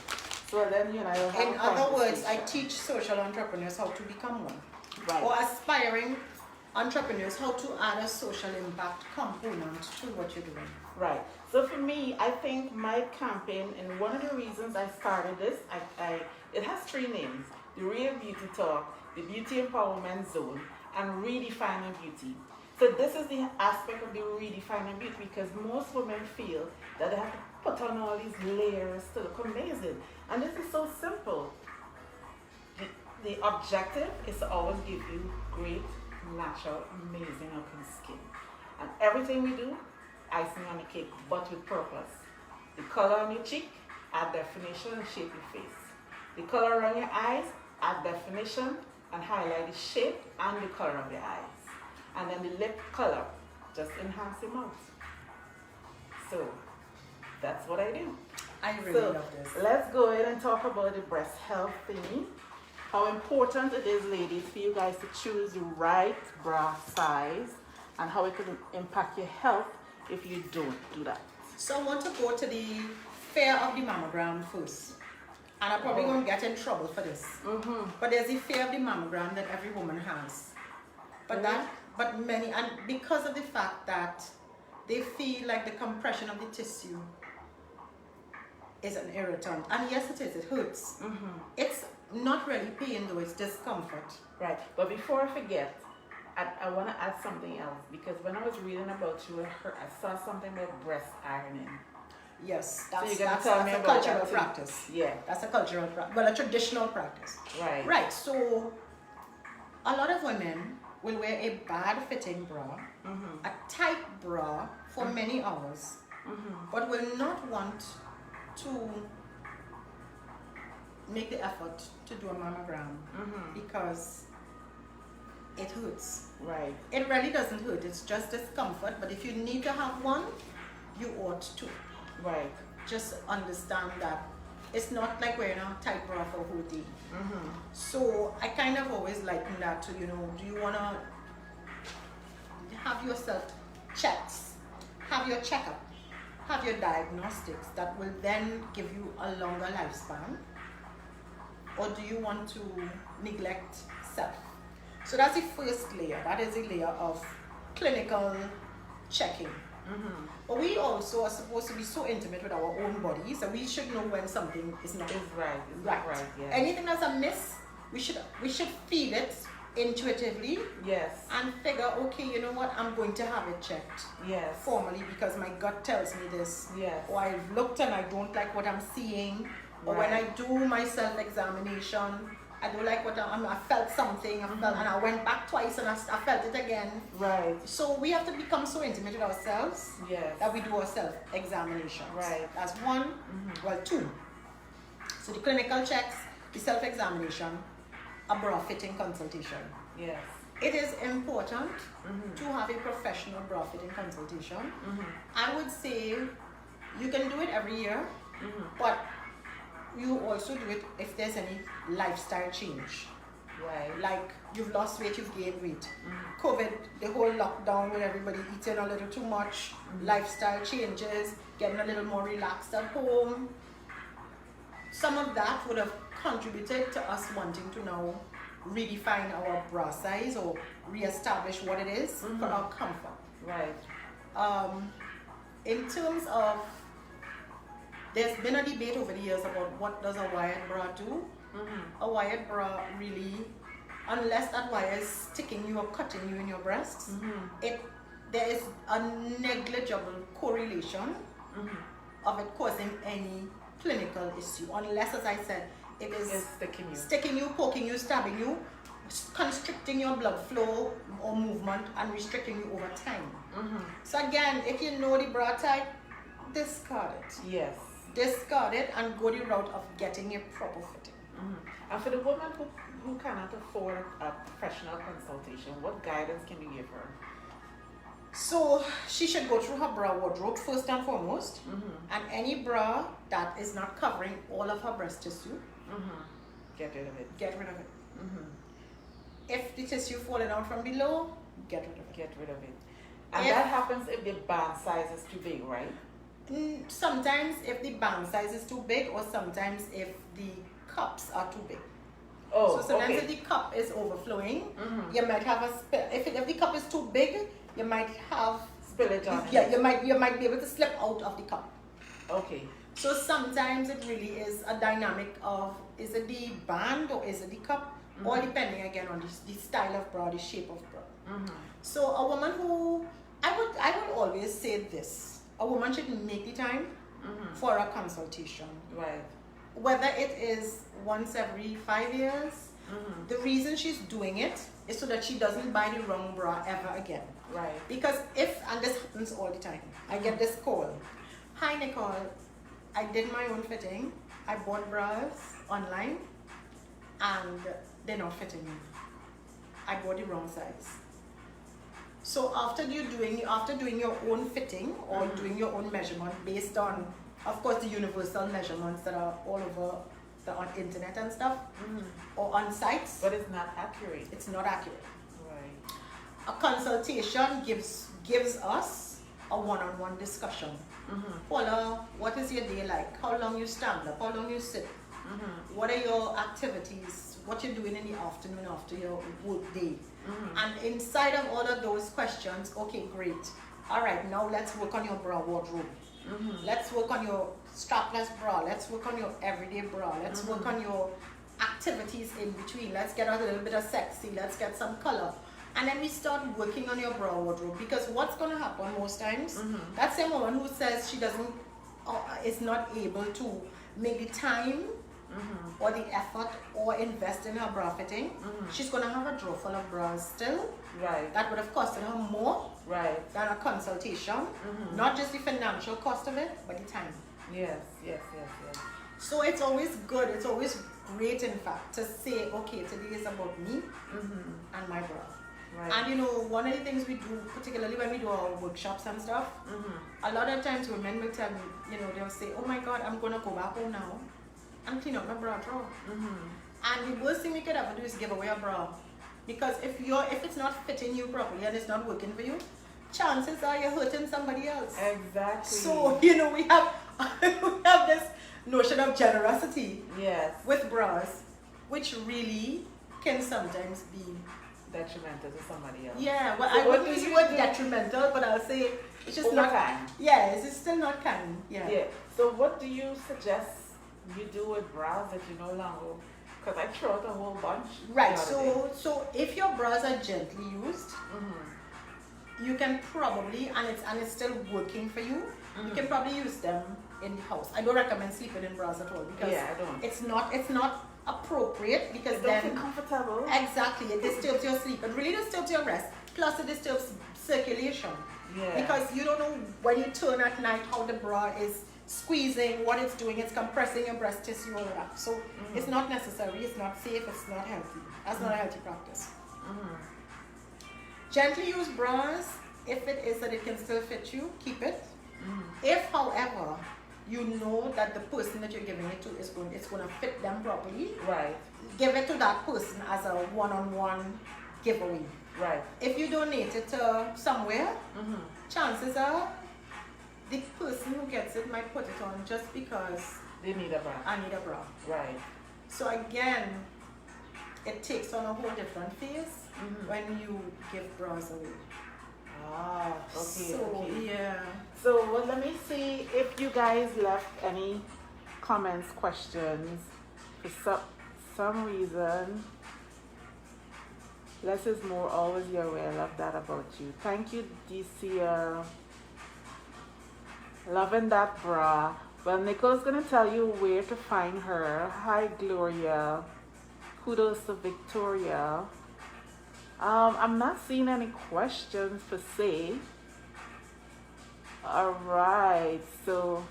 So then you know. In other words, I teach social entrepreneurs how to become one. Right. Or aspiring entrepreneurs how to add a social impact component to what you're doing. Right. So for me, I think my campaign, and one of the reasons I started this, it has 3 names: the Real Beauty Talk, the Beauty Empowerment Zone, and Redefining Beauty. So this is the aspect of the redefining beauty, because most women feel that they have to put on all these layers to look amazing. And this is so simple. The objective is to always give you great, natural, amazing looking skin. And everything we do, icing on the cake, but with purpose. The color on your cheek, add definition and shape your face. The color around your eyes, add definition and highlight the shape and the color of your eyes. And then the lip color, just enhance your mouth. So that's what I do. I really love this. Let's go ahead and talk about the breast health thingy. How important it is, ladies, for you guys to choose the right bra size, and how it could impact your health if you don't do that. So I want to go to the fear of the mammogram first. And I'm probably going to get in trouble for this. But there's the fear of the mammogram that every woman has. But many, and because of the fact that they feel like the compression of the tissue is an irritant. And yes, it is, it hurts. It's not really pain though, it's discomfort. Right, but before I forget, I want to add something else, because when I was reading about you, I saw something about breast ironing. Yes, that's a cultural practice. Yeah. That's a cultural practice, well, a traditional practice. Right. Right, so a lot of women will wear a bad fitting bra, a tight bra for many hours, but will not want to make the effort to do a mammogram because it hurts. Right. It really doesn't hurt, it's just discomfort, but if you need to have one, you ought to. Right. Just understand that it's not like wearing a tight bra for a whole day. So I kind of always liken that to, do you want to have yourself checked, have your checkup, have your diagnostics that will then give you a longer lifespan, or do you want to neglect self? So that's the first layer. That is a layer of clinical checking. But we also are supposed to be so intimate with our own bodies that we should know when something is not right. Yeah. Anything that's amiss, we should feel it intuitively. Yes. And figure, okay, you know what, I'm going to have it checked. Yes. Formally, because my gut tells me this. Yes. Or I've looked and I don't like what I'm seeing. Or when I do my self-examination, I don't like what I felt something, and I went back twice and I felt it again. Right. So we have to become so intimate with ourselves that we do our self-examinations. Right. That's one, well, 2. So the clinical checks, the self-examination, a bra fitting consultation. Yes. It is important to have a professional bra fitting consultation. I would say you can do it every year, but you also do it if there's any lifestyle change. Right. Like you've lost weight, you've gained weight. COVID, the whole lockdown with everybody eating a little too much, lifestyle changes, getting a little more relaxed at home. Some of that would have contributed to us wanting to now redefine our bra size or reestablish what it is for our comfort. Right. In terms of, there's been a debate over the years about what does a wired bra do. A wired bra really unless that wire is sticking you or cutting you in your breasts, there is a negligible correlation of it causing any clinical issue, unless, as I said, it is sticking you, poking you, stabbing you, constricting your blood flow or movement and restricting you over time. So again, if you know the bra type, discard it. Yes. Discard it and go the route of getting a proper fitting. And for the woman who cannot afford a professional consultation, what guidance can you give her? So she should go through her bra wardrobe first and foremost, and any bra that is not covering all of her breast tissue, get rid of it. Get rid of it. If the tissue falling out from below, get rid of it. Get rid of it. And that happens if the band size is too big, right? Sometimes if the band size is too big, or sometimes if the cups are too big. So sometimes if the cup is overflowing, you might have a spill. If the cup is too big, you might have spillage on it. Yeah, you might be able to slip out of the cup. Okay. So sometimes it really is a dynamic of, is it the band or is it the cup? Or depending again on the style of bra, the shape of bra. So a woman who, I would always say this, a woman should make the time for a consultation. Right. Whether it is once every 5 years, the reason she's doing it is so that she doesn't buy the wrong bra ever again. Right. Because and this happens all the time, I get this call. Hi Nicole, I did my own fitting. I bought bras online and they're not fitting me. I bought the wrong size. So after doing your own fitting or doing your own measurement based on, of course, the universal measurements that are all over the internet and stuff, or on sites. But it's not accurate. It's not accurate. Right. A consultation gives us a one-on-one discussion. Paula, what is your day like? How long you stand up? How long you sit? What are your activities? What you're doing in the afternoon after your work day? And inside of all of those questions, okay, great. All right, now let's work on your bra wardrobe. Let's work on your strapless bra. Let's work on your everyday bra. Let's work on your activities in between. Let's get a little bit of sexy. Let's get some color. And then we start working on your bra wardrobe, because what's going to happen most times, that same woman who says she doesn't, is not able to make the time or the effort or invest in her bra fitting, she's going to have a drawer full of bras still. Right. That would have costed her more than a consultation. Not just the financial cost of it, but the time. Yes. So it's always good, it's always great, in fact, to say, okay, today is about me and my bra. Right. And you know, one of the things we do, particularly when we do our workshops and stuff, a lot of times women will tell me, you know, they'll say, oh my God, I'm going to go back home now and clean up my bra drawer. And the worst thing we could ever do is give away a bra. Because if it's not fitting you properly and it's not working for you, chances are you're hurting somebody else. Exactly. So, you know, we have this notion of generosity with bras, which really can sometimes be detrimental to somebody else. Yeah, well, so I wouldn't use the word detrimental, but I'll say it's just not kind. Yeah, it's still not kind. Yeah. So what do you suggest you do with bras that you no longer? Because I throw out a whole bunch. Right. So if your bras are gently used, you can probably, and it's still working for you, you can probably use them in the house. I don't recommend sleeping in bras at all, because it's not appropriate, because it then don't feel comfortable. Exactly, it disturbs your sleep. It really disturbs your rest. Plus it disturbs circulation. Because you don't know when you turn at night how the bra is squeezing, what it's doing, it's compressing your breast tissue, all of that. So it's not necessary, it's not safe, it's not healthy. That's not a healthy practice. Gently used bras, if it is that it can still fit you, keep it. If, however, you know that the person that you're giving it to is going to fit them properly, give it to that person as a one-on-one giveaway. If you donate it to somewhere, chances are the person who gets it might put it on just because they need a bra. I need a bra. So again, it takes on a whole different face when you give bras away. So well, let me see if you guys left any comments, questions. For some reason, Less is more, always your way. I love that about you. Thank you, DC. Loving that bra. Well, Nicole's gonna tell you where to find her. Hi, Gloria. Kudos to Victoria. I'm not seeing any questions per se. All right, so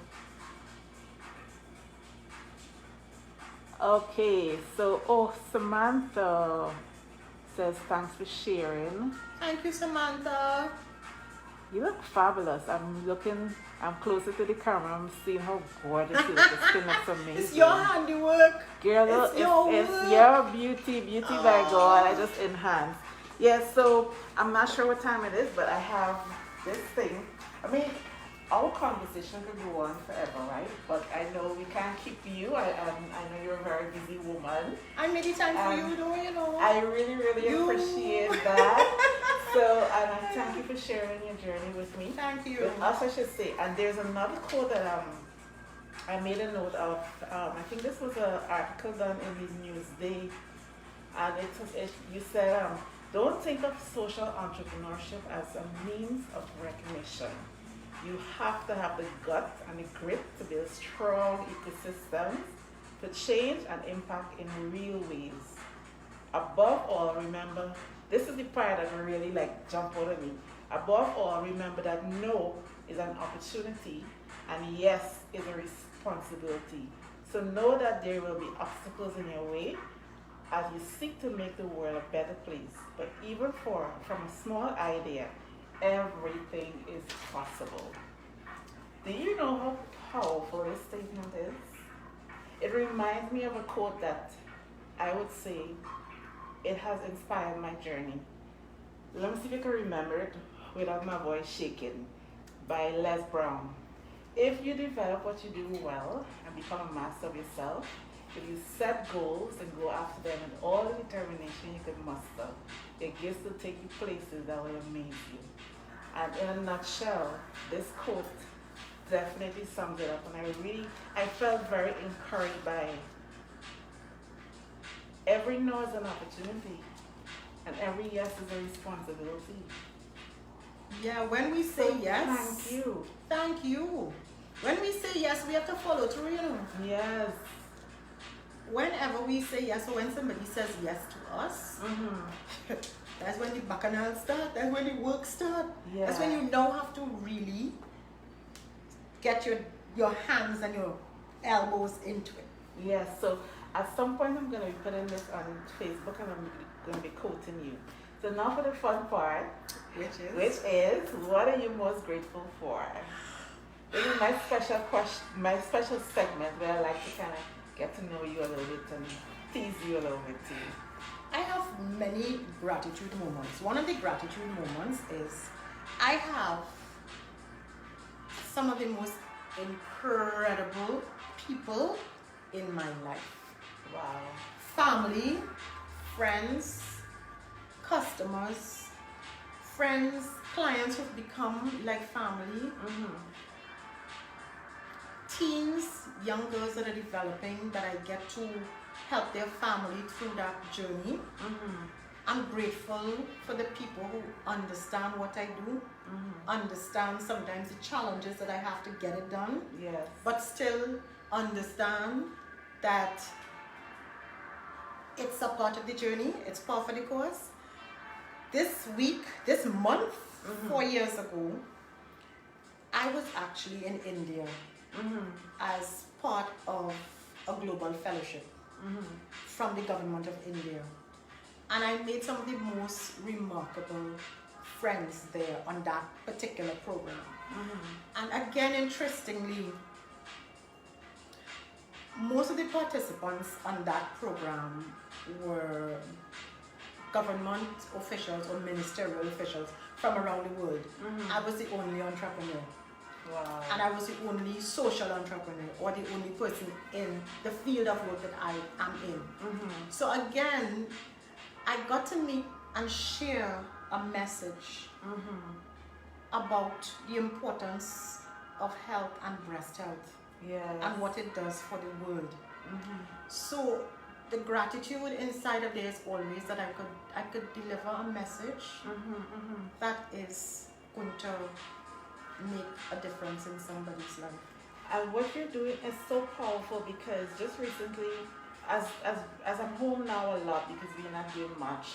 okay, so Samantha says thanks for sharing. Thank you, Samantha. You look fabulous. I'm closer to the camera. I'm seeing how gorgeous you look. The skin looks amazing. It's your handiwork. Girl, it's your beauty by God. I just enhanced. Yeah, so I'm not sure what time it is, but I have this thing. I mean, our conversation could go on forever, right? But I know we can't keep you. I know you're a very busy woman. I made it time for you, though, you know. I really appreciate that. So, and I thank you for sharing your journey with me. Thank you. With us, I should say. And there's another quote that I made a note of. I think this was an article done in the Newsday, and you said, don't think of social entrepreneurship as a means of recognition. You have to have the gut and the grit to build strong ecosystems to change and impact in real ways. Above all, remember, this is the part that really jump out at me. Above all, remember that no is an opportunity and yes is a responsibility. So know that there will be obstacles in your way as you seek to make the world a better place. But even from a small idea, everything is possible. Do you know how powerful this statement is? It reminds me of a quote that I would say it has inspired my journey. Let me see if you can remember it without my voice shaking, by Les Brown. If you develop what you do well and become a master of yourself, if you set goals and go after them with all the determination you can muster, your gifts will take you places that will amaze you. And in a nutshell, this quote definitely sums it up. And I felt very encouraged by every no is an opportunity and every yes is a responsibility. Yeah, when we say yes. Thank you. Thank you. When we say yes, we have to follow through, you know. Yes. Whenever we say yes, or when somebody says yes to us, that's when the bacchanal start, that's when the work start. Yeah. That's when you now have to really get your hands and your elbows into it. Yes, so at some point I'm going to be putting this on Facebook and I'm going to be quoting you. So now for the fun part, which is what are you most grateful for? This is my special question, my special segment where I like to kind of get to know you a little bit and tease you a little bit too. I have many gratitude moments. One of the gratitude moments is I have some of the most incredible people in my life. Wow. Family, friends, customers, friends, clients who've become like family. Teens, young girls that are developing that I get to help their family through that journey. I'm grateful for the people who understand what I do, understand sometimes the challenges that I have to get it done, but still understand that it's a part of the journey, it's part of the course. This month, 4 years ago, I was actually in India as part of a global fellowship from the government of India. And I made some of the most remarkable friends there on that particular program. And again, interestingly, most of the participants on that program were government officials or ministerial officials from around the world. I was the only entrepreneur. Wow. And I was the only social entrepreneur or the only person in the field of work that I am in. So again, I got to meet and share a message about the importance of health and breast health and what it does for the world. So the gratitude inside of there is always that I could deliver a message that is going to make a difference in somebody's life. And what you're doing is so powerful, because just recently, as I'm home now a lot because we're not doing much,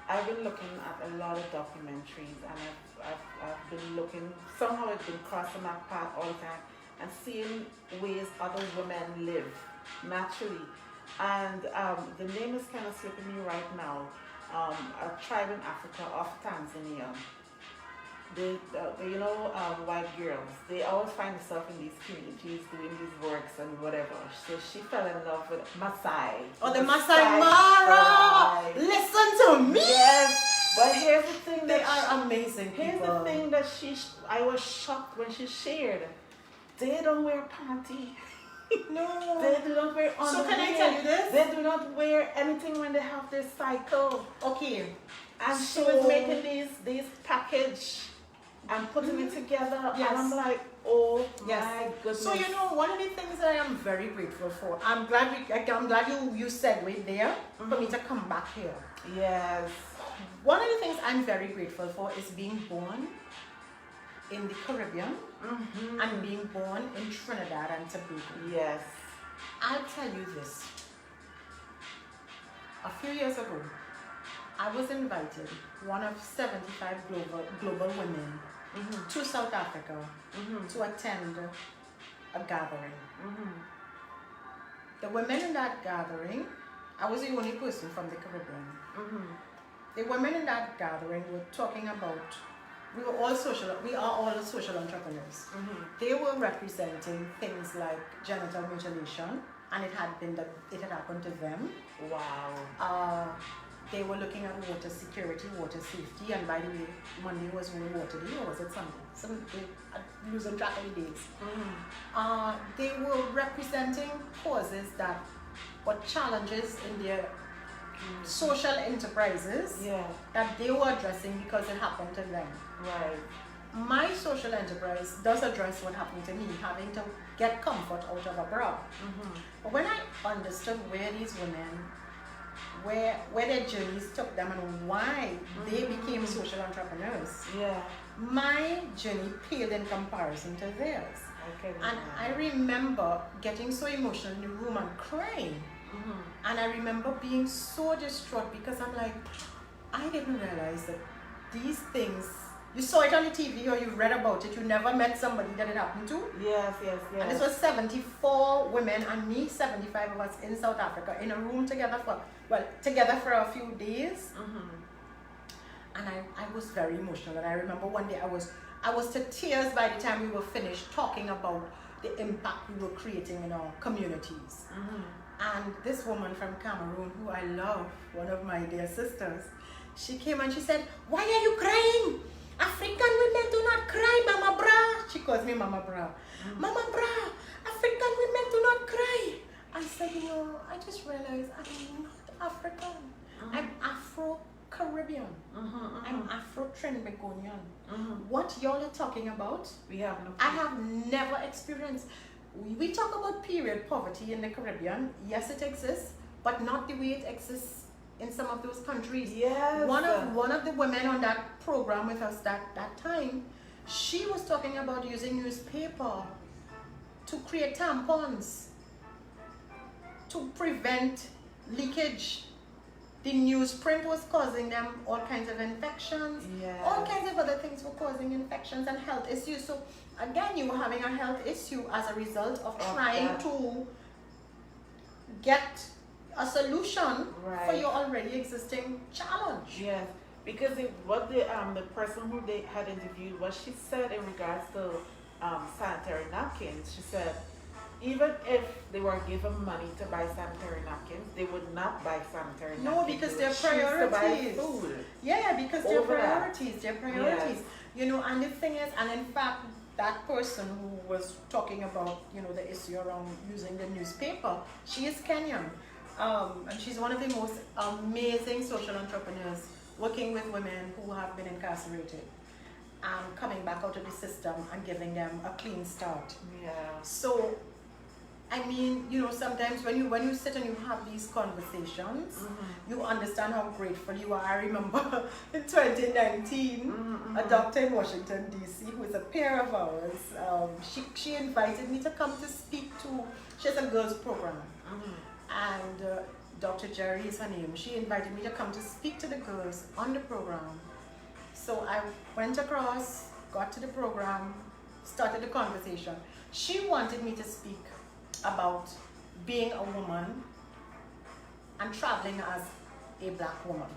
I've been looking at a lot of documentaries, and I've been looking, somehow it's been crossing my path all the time, and seeing ways other women live naturally. And the name is kind of slipping me right now. A tribe in Africa off Tanzania. White girls, they always find themselves in these communities doing these works and whatever. So she fell in love with Maasai. Oh, the Maasai Mara! Listen to me! Yes, but here's the thing, they are amazing people. Here's the thing that I was shocked when she shared. They don't wear panty. No. They do not wear underwear. So can I tell you this? They do not wear anything when they have their cycle. Okay. And she was making these package and putting it together, yes. And I'm like, oh my goodness. So one of the things that I am very grateful for, I'm glad you segued there for me to come back here. Yes. One of the things I'm very grateful for is being born in the Caribbean and being born in Trinidad and Tobago. Yes. I'll tell you this. A few years ago, I was invited, one of 75 global women, to South Africa to attend a gathering. The women in that gathering, I was the only person from the Caribbean. The women in that gathering were talking about, we are all social entrepreneurs. They were representing things like genital mutilation, and it had happened to them. Wow. They were looking at water security, water safety, and by the way, Monday was World Water Day, or was it Sunday? I'm losing track of the days. They were representing causes that were challenges in their social enterprises that they were addressing because it happened to them. Right. My social enterprise does address what happened to me, having to get comfort out of a bra. But when I understood where these women, where their journeys took them and why they became social entrepreneurs, my journey paled in comparison to theirs. And I remember getting so emotional in the room and crying. And I remember being so distraught because I'm like, I didn't realize that these things, you saw it on the TV or you read about it, you never met somebody that it happened to. Yes. And this was 74 women and me, 75 of us in South Africa in a room together for a few days. And I was very emotional. And I remember one day I was to tears by the time we were finished talking about the impact we were creating in our communities. And this woman from Cameroon, who I love, one of my dear sisters, she came and she said, "Why are you crying? African women do not cry, Mama Bra." She calls me Mama Bra. Mama Bra, African women do not cry. I said, I just realized I'm not African. I'm Afro-Caribbean. I'm Afro-Trinbagonian. What y'all are talking about, I have never experienced. We talk about period poverty in the Caribbean. Yes, it exists, but not the way it exists in some of those countries. Yes. One of the women on that program with us that time, she was talking about using newspaper to create tampons to prevent leakage. The newsprint was causing them all kinds of infections. All kinds of other things were causing infections and health issues. So again, you were having a health issue as a result of trying to get a solution for your already existing challenge. Yes, because what the person who they had interviewed, what she said in regards to sanitary napkins, she said even if they were given money to buy sanitary napkins, they would not buy sanitary napkins. No, because their priorities. Food. Yeah, because their priorities. And the thing is, and in fact, that person who was talking about, the issue around using the newspaper, she is Kenyan. And she's one of the most amazing social entrepreneurs, working with women who have been incarcerated and coming back out of the system and giving them a clean start. Yeah. So I mean, sometimes when you sit and you have these conversations, you understand how grateful you are. I remember in 2019, a doctor in Washington, D.C., who is a peer of ours, she invited me to come to speak to, she has a girls program, and Dr. Jerry is her name. She invited me to come to speak to the girls on the program. So I went across, got to the program, started the conversation. She wanted me to speak about being a woman and traveling as a black woman,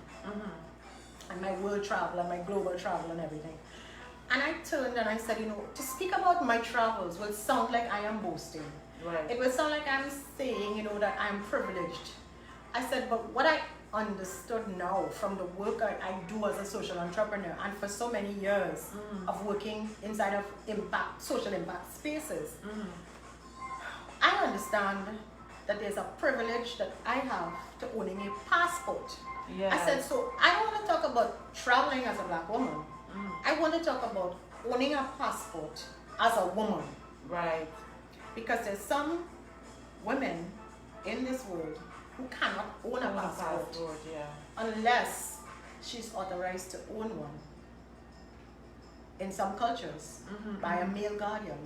and my world travel and my global travel and everything. And I turned and I said, to speak about my travels will sound like I am boasting. Right. It will sound like I'm saying, that I'm privileged. I said, but what I understood now from the work I do as a social entrepreneur, and for so many years of working inside of social impact spaces, I understand that there's a privilege that I have to owning a passport. Yes. I said, so I don't want to talk about traveling as a black woman. I want to talk about owning a passport as a woman. Right. Because there's some women in this world who cannot own a passport, unless she's authorized to own one. In some cultures, by a male guardian,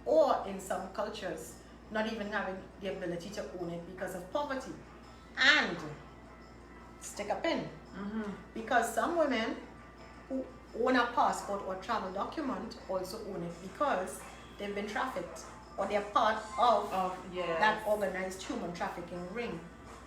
or in some cultures, not even having the ability to own it because of poverty. And stick a pin, because some women who own a passport or travel document also own it because they've been trafficked, or they're part of that organized human trafficking ring.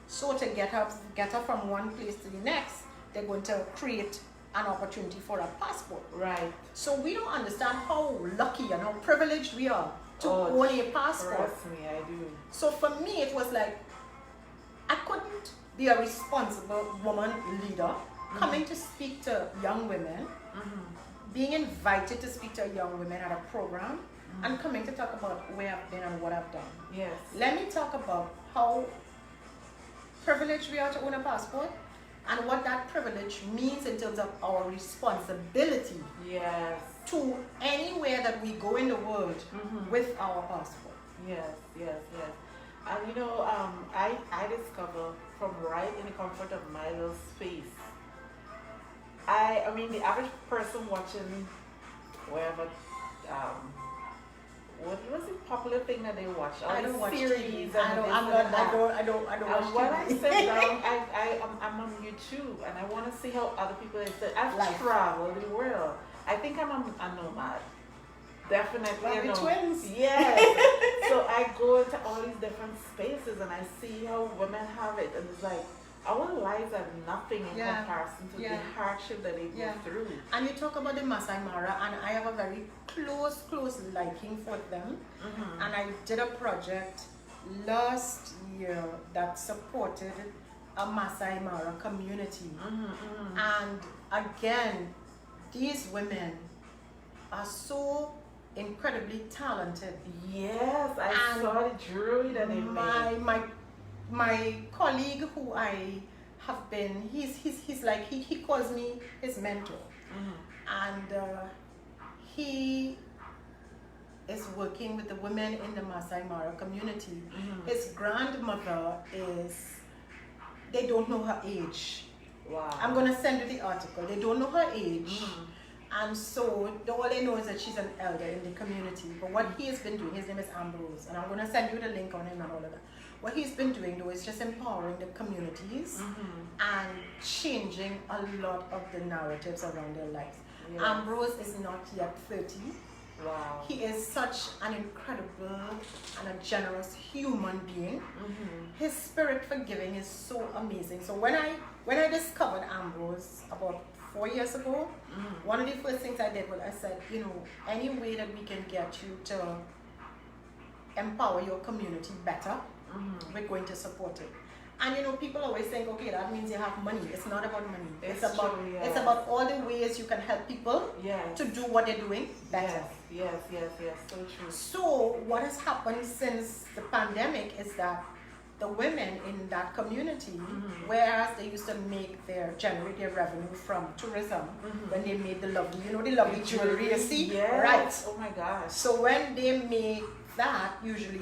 So to get her from one place to the next, they're going to create an opportunity for a passport. Right. So we don't understand how lucky and how privileged we are to own a passport. Trust me, I do. So for me, it was like, I couldn't be a responsible woman leader coming to speak to young women, being invited to speak to young women at a program, and coming to talk about where I've been and what I've done. Yes. Let me talk about how privileged we are to own a passport and what that privilege means in terms of our responsibility to anywhere that we go in the world with our passport. Yes. And I discover from right in the comfort of my little space. I mean, the average person watching wherever, what was the popular thing that they watch? I don't watch series. TV. I don't watch when TV. I sit down, I'm on YouTube, and I want to see how other people say. I've traveled the world. I think I'm a nomad. Definitely a nomad. Twins. Yes. So I go into all these different spaces, and I see how women have it, and it's like, our lives are nothing in comparison to the hardship that they go through. And you talk about the Masai Mara, and I have a very close liking for them. And I did a project last year that supported a Masai Mara community. And again, these women are so incredibly talented. Yes, I saw the jewelry that they made. My colleague who I have been, he's like, he calls me his mentor. And he is working with the women in the Masai Mara community. His grandmother they don't know her age. Wow. I'm going to send you the article. They don't know her age. And so all they know is that she's an elder in the community. But what he has been doing, his name is Ambrose, and I'm going to send you the link on him and all of that. What he's been doing though is just empowering the communities and changing a lot of the narratives around their lives. Yes. Ambrose is not yet 30. Wow. He is such an incredible and a generous human being. His spirit for giving is so amazing. So when I discovered Ambrose about 4 years ago, one of the first things I did was I said, any way that we can get you to empower your community better, we're going to support it. And people always think, okay, that means you have money. It's not about money. It's about all the ways you can help people to do what they're doing better. Yes, so true. So what has happened since the pandemic is that the women in that community, whereas they used to generate their revenue from tourism, when they made the lovely, the lovely jewelry, you see? Yes. Right. Oh my gosh. So when they make that, usually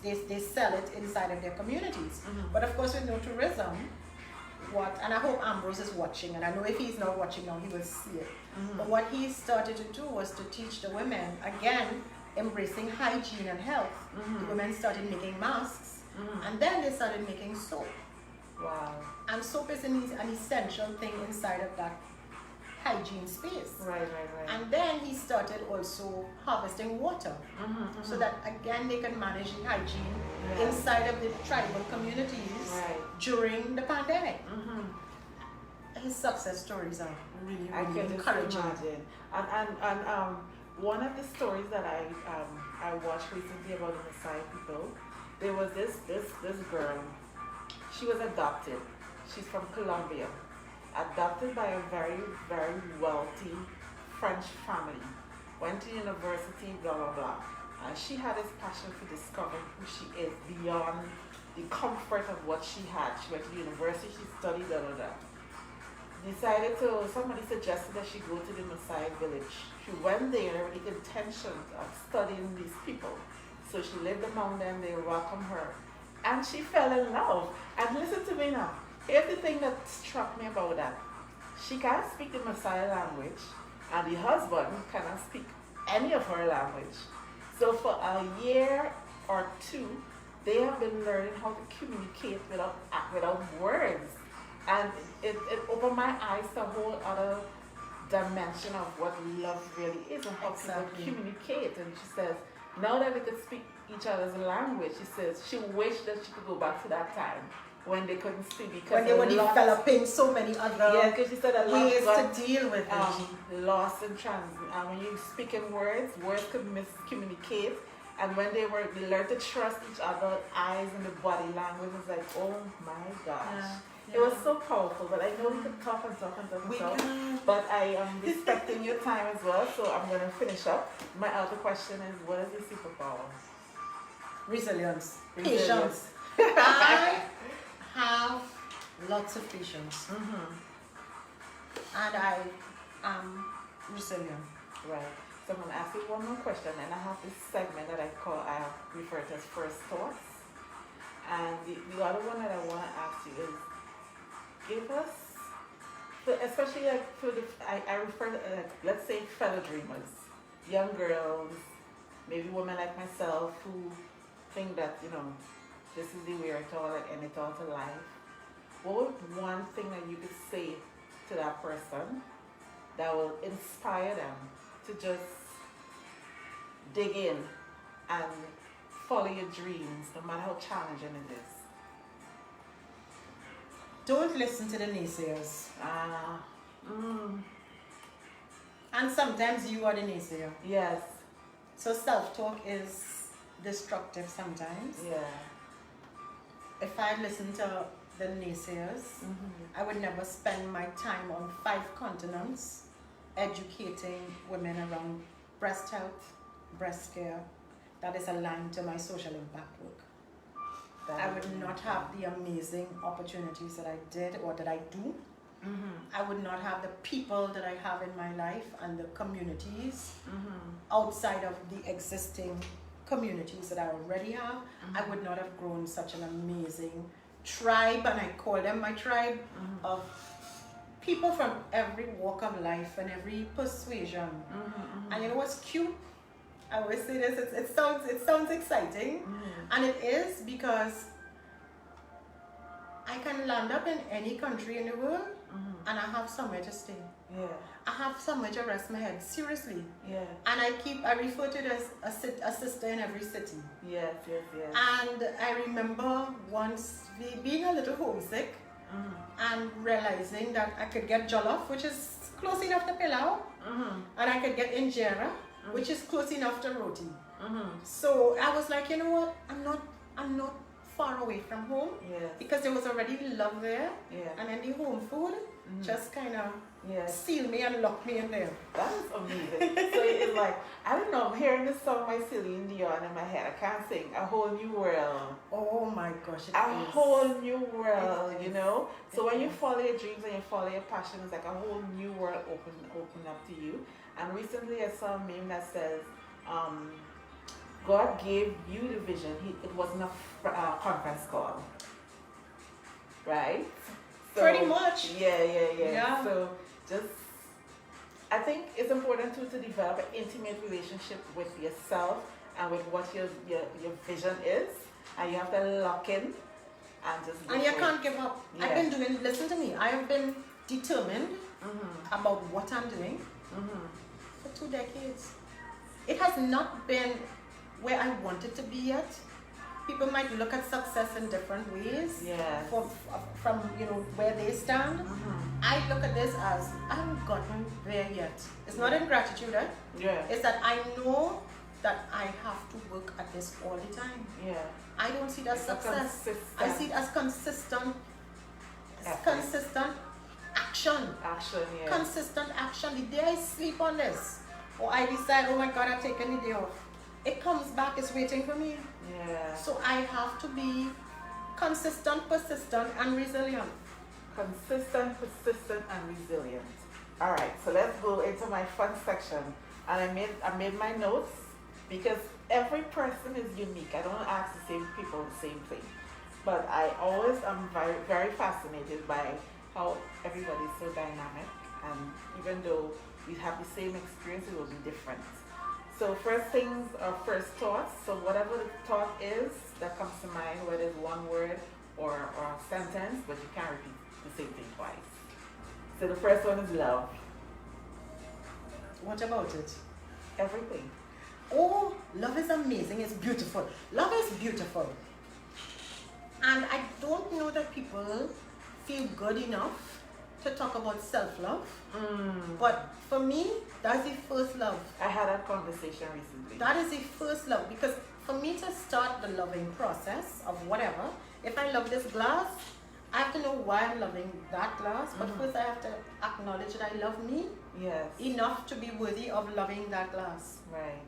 they sell it inside of their communities. But of course, with no tourism, and I hope Ambrose is watching, and I know if he's not watching now, he will see it. But what he started to do was to teach the women, again, embracing hygiene and health. The women started making masks, and then they started making soap. Wow. And soap is an essential thing inside of that hygiene space. Right. And then he started also harvesting water, so that again they can manage the hygiene inside of the tribal communities during the pandemic. His success stories are really encouraging. And one of the stories that I watched recently about the Maasai people, there was this girl. She was adopted. She's from Colombia. Adopted by a very, very wealthy French family. Went to university, blah, blah, blah. And she had this passion for discovering who she is beyond the comfort of what she had. She went to university, she studied, blah, blah, blah. Somebody suggested that she go to the Maasai village. She went there with the intention of studying these people. So she lived among them, they welcomed her. And she fell in love. And listen to me now. Here's the thing that struck me about that. She can't speak the Maasai language, and the husband cannot speak any of her language. So for a year or two, they have been learning how to communicate without words. And it opened my eyes to a whole other dimension of what love really is and how people communicate. And she says, now that they could speak each other's language, she says she wished that she could go back to that time when they couldn't speak, because when they were developing so many other she said a lot ways to deal with it. Lost in transit. When you speak in words could miscommunicate. And when they learned to trust each other, eyes and the body language, was like, oh my gosh. It was so powerful, but I know we could talk and talk. But I am respecting your time as well, so I'm going to finish up. My other question is, what is your superpower? Resilience. Patience. I have lots of patience. And I am resilient. Right. So I'm going to ask you one more question, and I have this segment that I refer to as first thoughts. And the other one that I want to ask you is, give us, especially like I refer to, let's say, fellow dreamers, young girls, maybe women like myself who think that, this is the way it all, and it's all to life. What would one thing that you could say to that person that will inspire them to just dig in and follow your dreams, no matter how challenging it is? Don't listen to the naysayers. And sometimes you are the naysayer. Yes. So self-talk is destructive sometimes. Yeah. If I listened to the naysayers, I would never spend my time on 5 continents educating women around breast health, breast care, that is aligned to my social impact work. I would not have the amazing opportunities that I did or that I do. I would not have the people that I have in my life and the communities outside of the existing communities that I already have. I would not have grown such an amazing tribe, and I call them my tribe, of people from every walk of life and every persuasion. And you know what's cute? I always say this, it sounds exciting, and it is, because I can land up in any country in the world, and I have somewhere to stay. Yeah. I have somewhere to rest my head, seriously. Yeah. And I refer to it as a sister in every city. Yes. And I remember once being a little homesick, and realizing that I could get jollof, which is close enough to pilau, and I could get injera, which is close enough to roti. So I was like, you know what? I'm not far away from home, because there was already love there, and then the home food just kind of seal me and lock me in there. That is amazing. So it's like, I don't know, I'm hearing this song by Celine Dion in my head. I can't sing. A Whole New World. Oh my gosh, a whole new world, you know? So when you follow your dreams and you follow your passion, it's like a whole new world open up to you. And recently I saw a meme that says, God gave you the vision. It wasn't a conference call, right? So, pretty much. Yeah. So just, I think it's important to develop an intimate relationship with yourself and with what your vision is, and you have to lock in and just. And you can't give up. Yeah. I've been doing. Listen to me. I have been determined about what I'm doing for 2 decades. It has not been where I wanted to be yet. People might look at success in different ways. Yeah. From where they stand. I look at this as I haven't gotten there yet. It's not ingratitude, eh? Yeah. It's that I know that I have to work at this all the time. Yeah. I don't see it as success. I see it as consistent action. Action, yeah. Consistent action. The day I sleep on this, or I decide, oh my God, I've taken the day off, it comes back, it's waiting for me. Yeah. So I have to be consistent, persistent, and resilient. Consistent, persistent, and resilient. All right, so let's go into my fun section. And I made my notes because every person is unique. I don't ask the same people the same thing. But I always am very, very fascinated by how everybody is so dynamic. And even though we have the same experience, it will be different. So first things are first thoughts. So whatever the thought is that comes to mind, whether it's one word or a sentence, but you can't repeat the same thing twice. So the first one is love. What about it? Everything. Oh, love is amazing. It's beautiful. Love is beautiful. And I don't know that people feel good enough to talk about self-love. But for me, that's the first love. I had a conversation recently. That is the first love, because for me to start the loving process of whatever, if I love this glass, I have to know why I'm loving that glass. But first I have to acknowledge that I love me enough to be worthy of loving that glass. Right.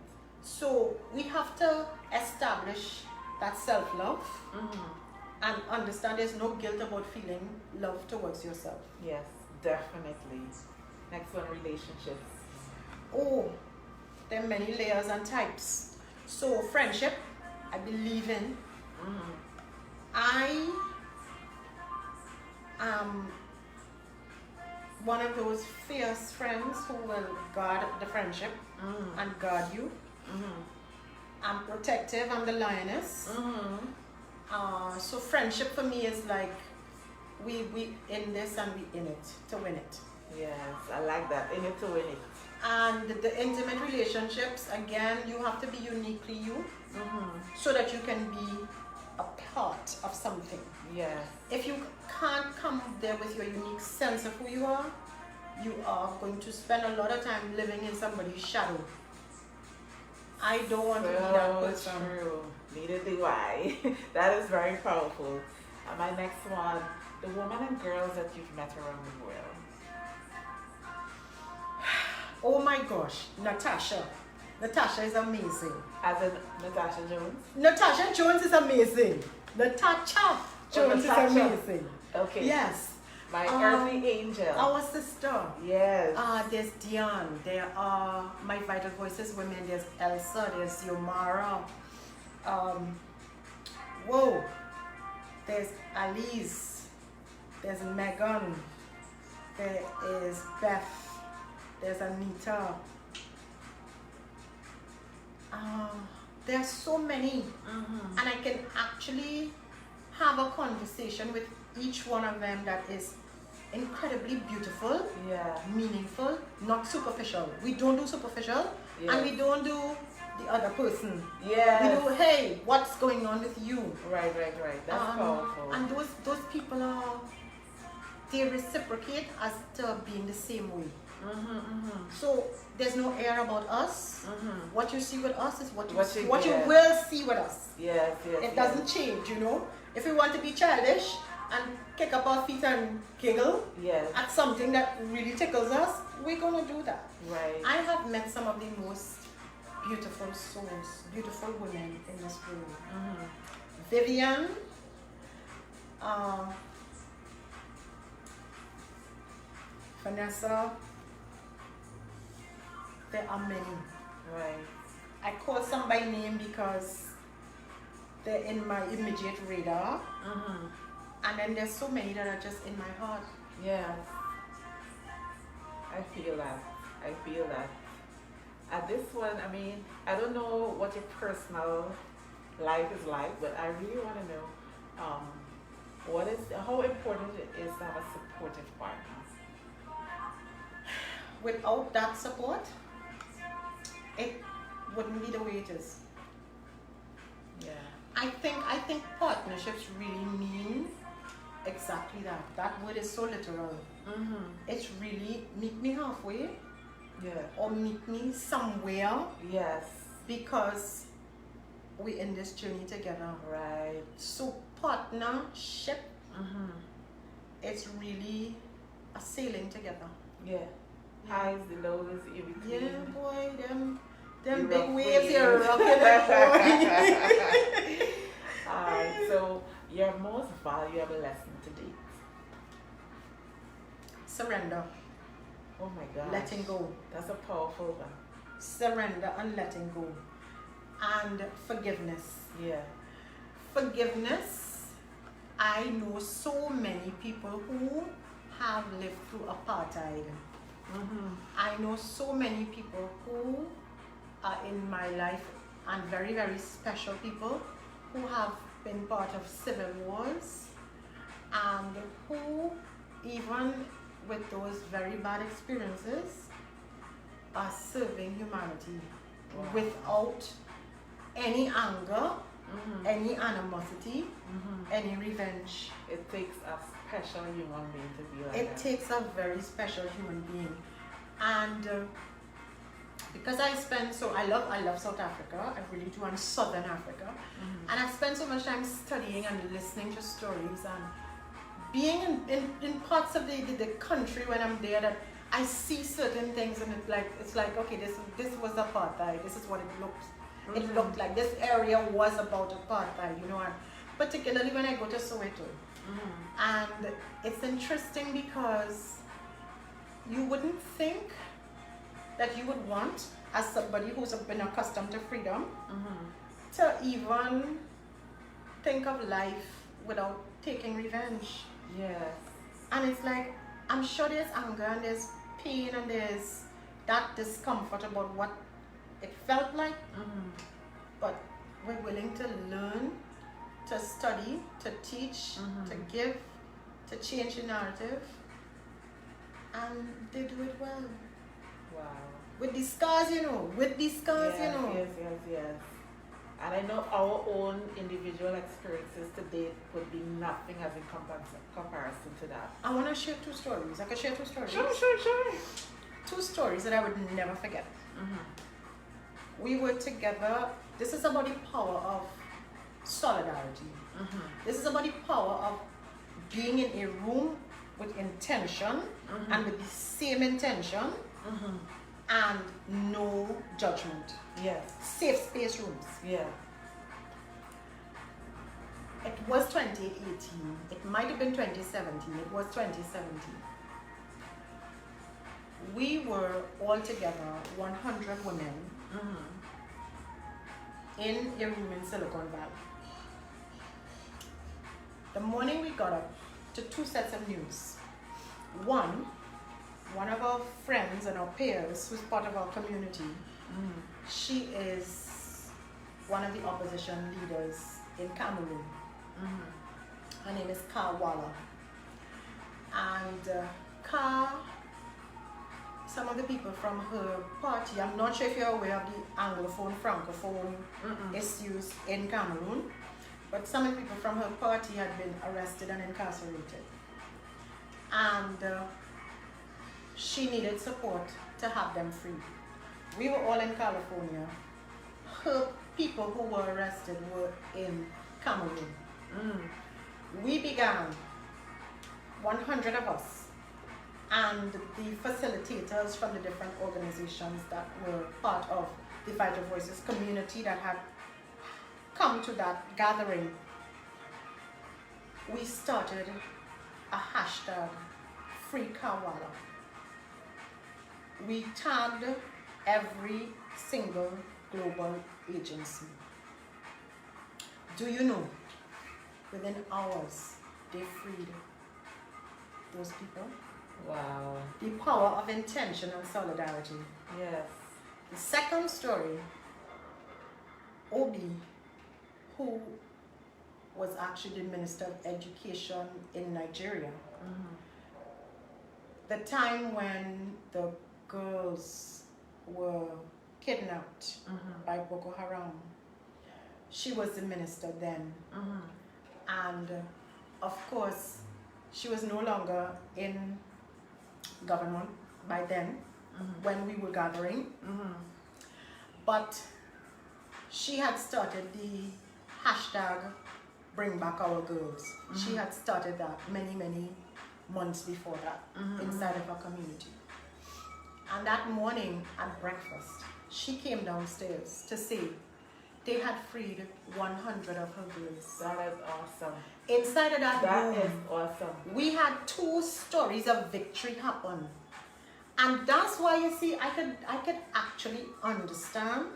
So we have to establish that self-love and understand there's no guilt about feeling love towards yourself. Yes, definitely. Next one, relationships. Oh, there are many layers and types. So friendship, I believe in. I am one of those fierce friends who will guard the friendship and guard you. I'm protective, I'm the lioness. So friendship for me is like we in this and we in it to win it. Yes, I like that. In it to win it. And the intimate relationships, again, you have to be uniquely you so that you can be a part of something. Yes. If you can't come there with your unique sense of who you are going to spend a lot of time living in somebody's shadow. I don't want to be that person. True. Neither do I. That is very powerful. And my next one, the women and girls that you've met around the world. Oh my gosh, Natasha. Natasha is amazing. As in Natasha Jones? Natasha Jones is amazing. Natasha Jones is amazing. Okay. Yes. My earthly angel. Our sister. Yes. There's Dion. There are My Vital Voices women. There's Elsa. There's Yomara. There's Alice. There's Megan. There is Beth. There's Anita. There are so many. And I can actually have a conversation with each one of them that is incredibly beautiful, meaningful, not superficial. We don't do superficial, and we don't do the other person. We do, hey, what's going on with you? Right. That's powerful. And those people they reciprocate as to being the same way. So there's no air about us. What you see with us is what you will see with us. It doesn't change, you know. If we want to be childish and kick up our feet and giggle at something that really tickles us, we're gonna do that. Right. I have met some of the most beautiful souls, beautiful women in this room. Vivian, Vanessa. There are many. Right. I call some by name because they're in my immediate radar. And then there's so many that are just in my heart. Yes. I feel that. I feel that. At this one, I mean, I don't know what your personal life is like, but I really want to know how important it is to have a supportive partner. Without that support, it wouldn't be the way it is. Yeah. I think partnerships really mean exactly that. That word is so literal. It's really meet me halfway. Yeah. Or meet me somewhere. Yes. Because we're in this journey together. Right. So partnership, it's really a sailing together. Yeah. Highs, the lows, in between. Yeah, boy, them big rough waves here rocking that boy. Alright, so your most valuable lesson to date? Surrender. Oh my God. Letting go. That's a powerful one. Surrender and letting go. And forgiveness. Yeah. Forgiveness. I know so many people who have lived through apartheid. I know so many people who are in my life, and very, very special people who have been part of civil wars, and who, even with those very bad experiences, are serving humanity without any anger, any animosity, any revenge. It takes a special human being to be like It that. takes a very special human being. And because I love South Africa, I really do, and Southern Africa. And I spend so much time studying and listening to stories and being in parts of the country when I'm there, that I see certain things and it's like okay, this was apartheid, this is what it looked. It looked like this area was about apartheid, you know, and particularly when I go to Soweto. And it's interesting because you wouldn't think that you would want, as somebody who's been accustomed to freedom, to even think of life without taking revenge. Yes. And it's like, I'm sure there's anger and there's pain and there's that discomfort about what it felt like, but we're willing to learn, to study, to teach, to give, to change the narrative, and they do it well. Wow. With the scars, you know. Yes. And I know our own individual experiences to date would be nothing as in comparison to that. I want to share two stories. I can share two stories. Sure. Two stories that I would never forget. We were together. This is about the power of solidarity. This is about the power of being in a room with intention and with the same intention and no judgment. Yes. Safe space rooms. Yeah. It was 2018. It might have been 2017. It was 2017. We were all together, 100 women, in a room in Silicon Valley. The morning we got up to two sets of news. One of our friends and our peers, who's part of our community, she is one of the opposition leaders in Cameroon. Her name is Ka Wala. And Ka, some of the people from her party, I'm not sure if you're aware of the Anglophone, Francophone issues in Cameroon, but some of the people from her party had been arrested and incarcerated. And she needed support to have them free. We were all in California. Her people who were arrested were in Cameroon. We began, 100 of us, and the facilitators from the different organizations that were part of the Vital Voices community that had come to that gathering. We started a hashtag, Free Kawala. We tagged every single global agency. Do you know, within hours, they freed those people? Wow. The power of intention and solidarity. Yes. The second story, Obi, who was actually the Minister of Education in Nigeria. The time when the girls were kidnapped by Boko Haram, she was the minister then. And of course, she was no longer in government by then when we were gathering. But she had started the hashtag Bring Back Our Girls. She had started that many months before that inside of her community. And that morning at breakfast, she came downstairs to say they had freed 100 of her girls. That is awesome. Inside of that room, That is awesome. we had 2 stories of victory happen. And that's why you see, I could actually understand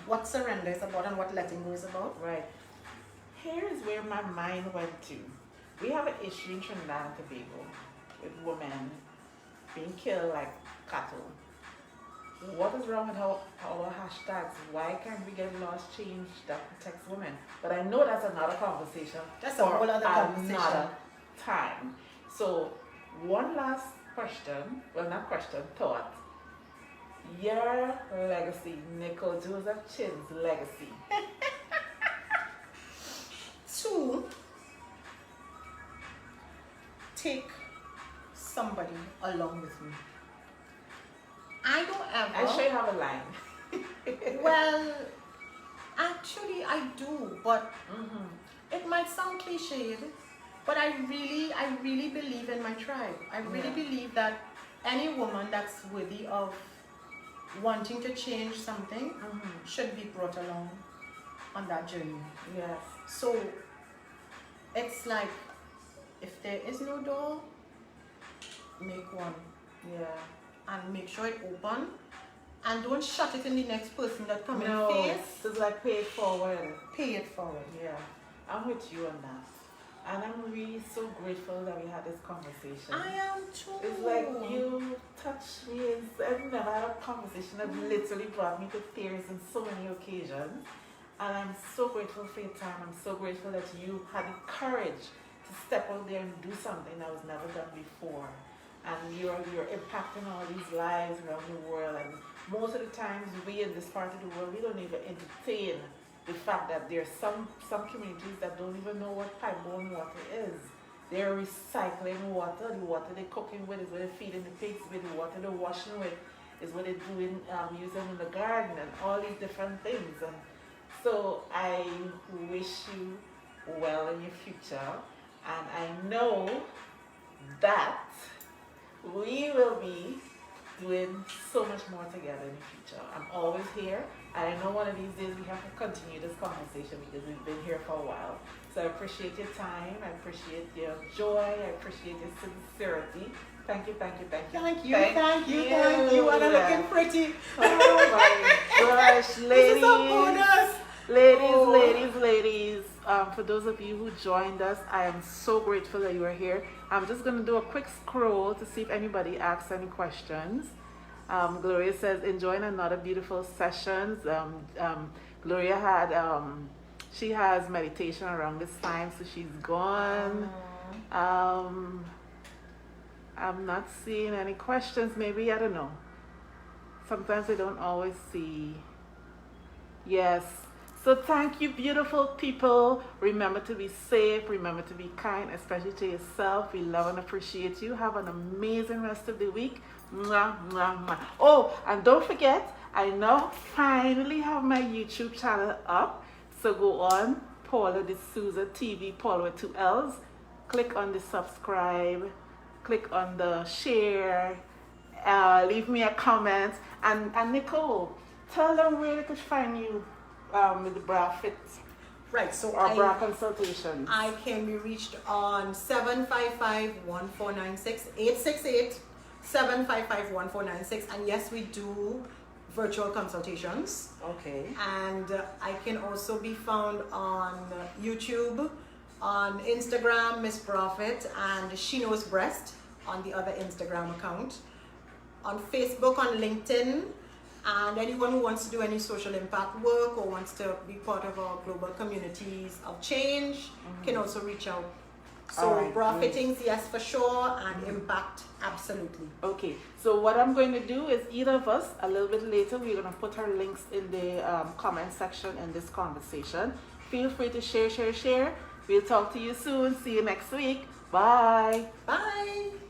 what surrender is about and what letting go is about. Right. Here is where my mind went to. We have an issue in Trinidad and Tobago with women being killed like cattle. What is wrong with our hashtags? Why can't we get laws changed that protects women? But I know that's another conversation. That's a whole other conversation. Another time. So one last question, well not question, thought. Your legacy, Nicole Joseph-Chin's legacy. 2, take somebody along with me. I don't ever. I'm sure you have a line. Well, actually I do, but it might sound cliched, but I really believe in my tribe. I really believe that any woman that's worthy of wanting to change something should be brought along on that journey. Yes. So it's like, if there is no door, make one. Yeah. And make sure it open, and don't shut it in the next person that come in face. It's like pay it forward. Pay it forward. Yeah, I'm with you on that. And I'm really so grateful that we had this conversation. I am too. It's like you touched me. I've never had a conversation that literally brought me to tears on so many occasions. And I'm so grateful for your time. I'm so grateful that you had the courage to step out there and do something that was never done before. And you're impacting all these lives around the world. And most of the times we in this part of the world, we don't even entertain the fact that there's some communities that don't even know what pipe-borne water is. They're recycling water. The water they're cooking with is what they're feeding the pigs with. The water they're washing with is what they're doing, using in the garden, and all these different things. And so I wish you well in your future. And I know that we will be doing so much more together in the future. I'm always here, and I know one of these days we have to continue this conversation because we've been here for a while. So I appreciate your time, I appreciate your joy, I appreciate your sincerity. Thank you, thank you, thank you. Thank you, thank you. And I'm looking pretty. Oh my gosh, ladies. This is a bonus. Ladies, for those of you who joined us, I am so grateful that you are here. I'm just going to do a quick scroll to see if anybody asks any questions. Gloria says, enjoying another beautiful sessions. Gloria had, she has meditation around this time, so she's gone. I'm not seeing any questions. Maybe, I don't know. Sometimes I don't always see. Yes. So thank you, beautiful people. Remember to be safe. Remember to be kind, especially to yourself. We love and appreciate you. Have an amazing rest of the week. Mwah, mwah, mwah. Oh, and don't forget, I now finally have my YouTube channel up. So go on, Paula D'Souza TV, Paula with 2 L's. Click on the subscribe. Click on the share. Leave me a comment. And Nicole, tell them where they could find you. With the Bra Fit, right? So or Bra Consultations. I can be reached on 755-1496 868-755-1496, and yes, we do virtual consultations. Okay. And I can also be found on YouTube, on Instagram, Miss Profit, and She Knows Breast on the other Instagram account, on Facebook, on LinkedIn, and anyone who wants to do any social impact work or wants to be part of our global communities of change can also reach out. So right, bra fittings, yes, for sure, and impact, absolutely. Okay, so what I'm going to do is either of us, a little bit later, we're going to put our links in the comment section in this conversation. Feel free to share. We'll talk to you soon. See you next week. Bye. Bye.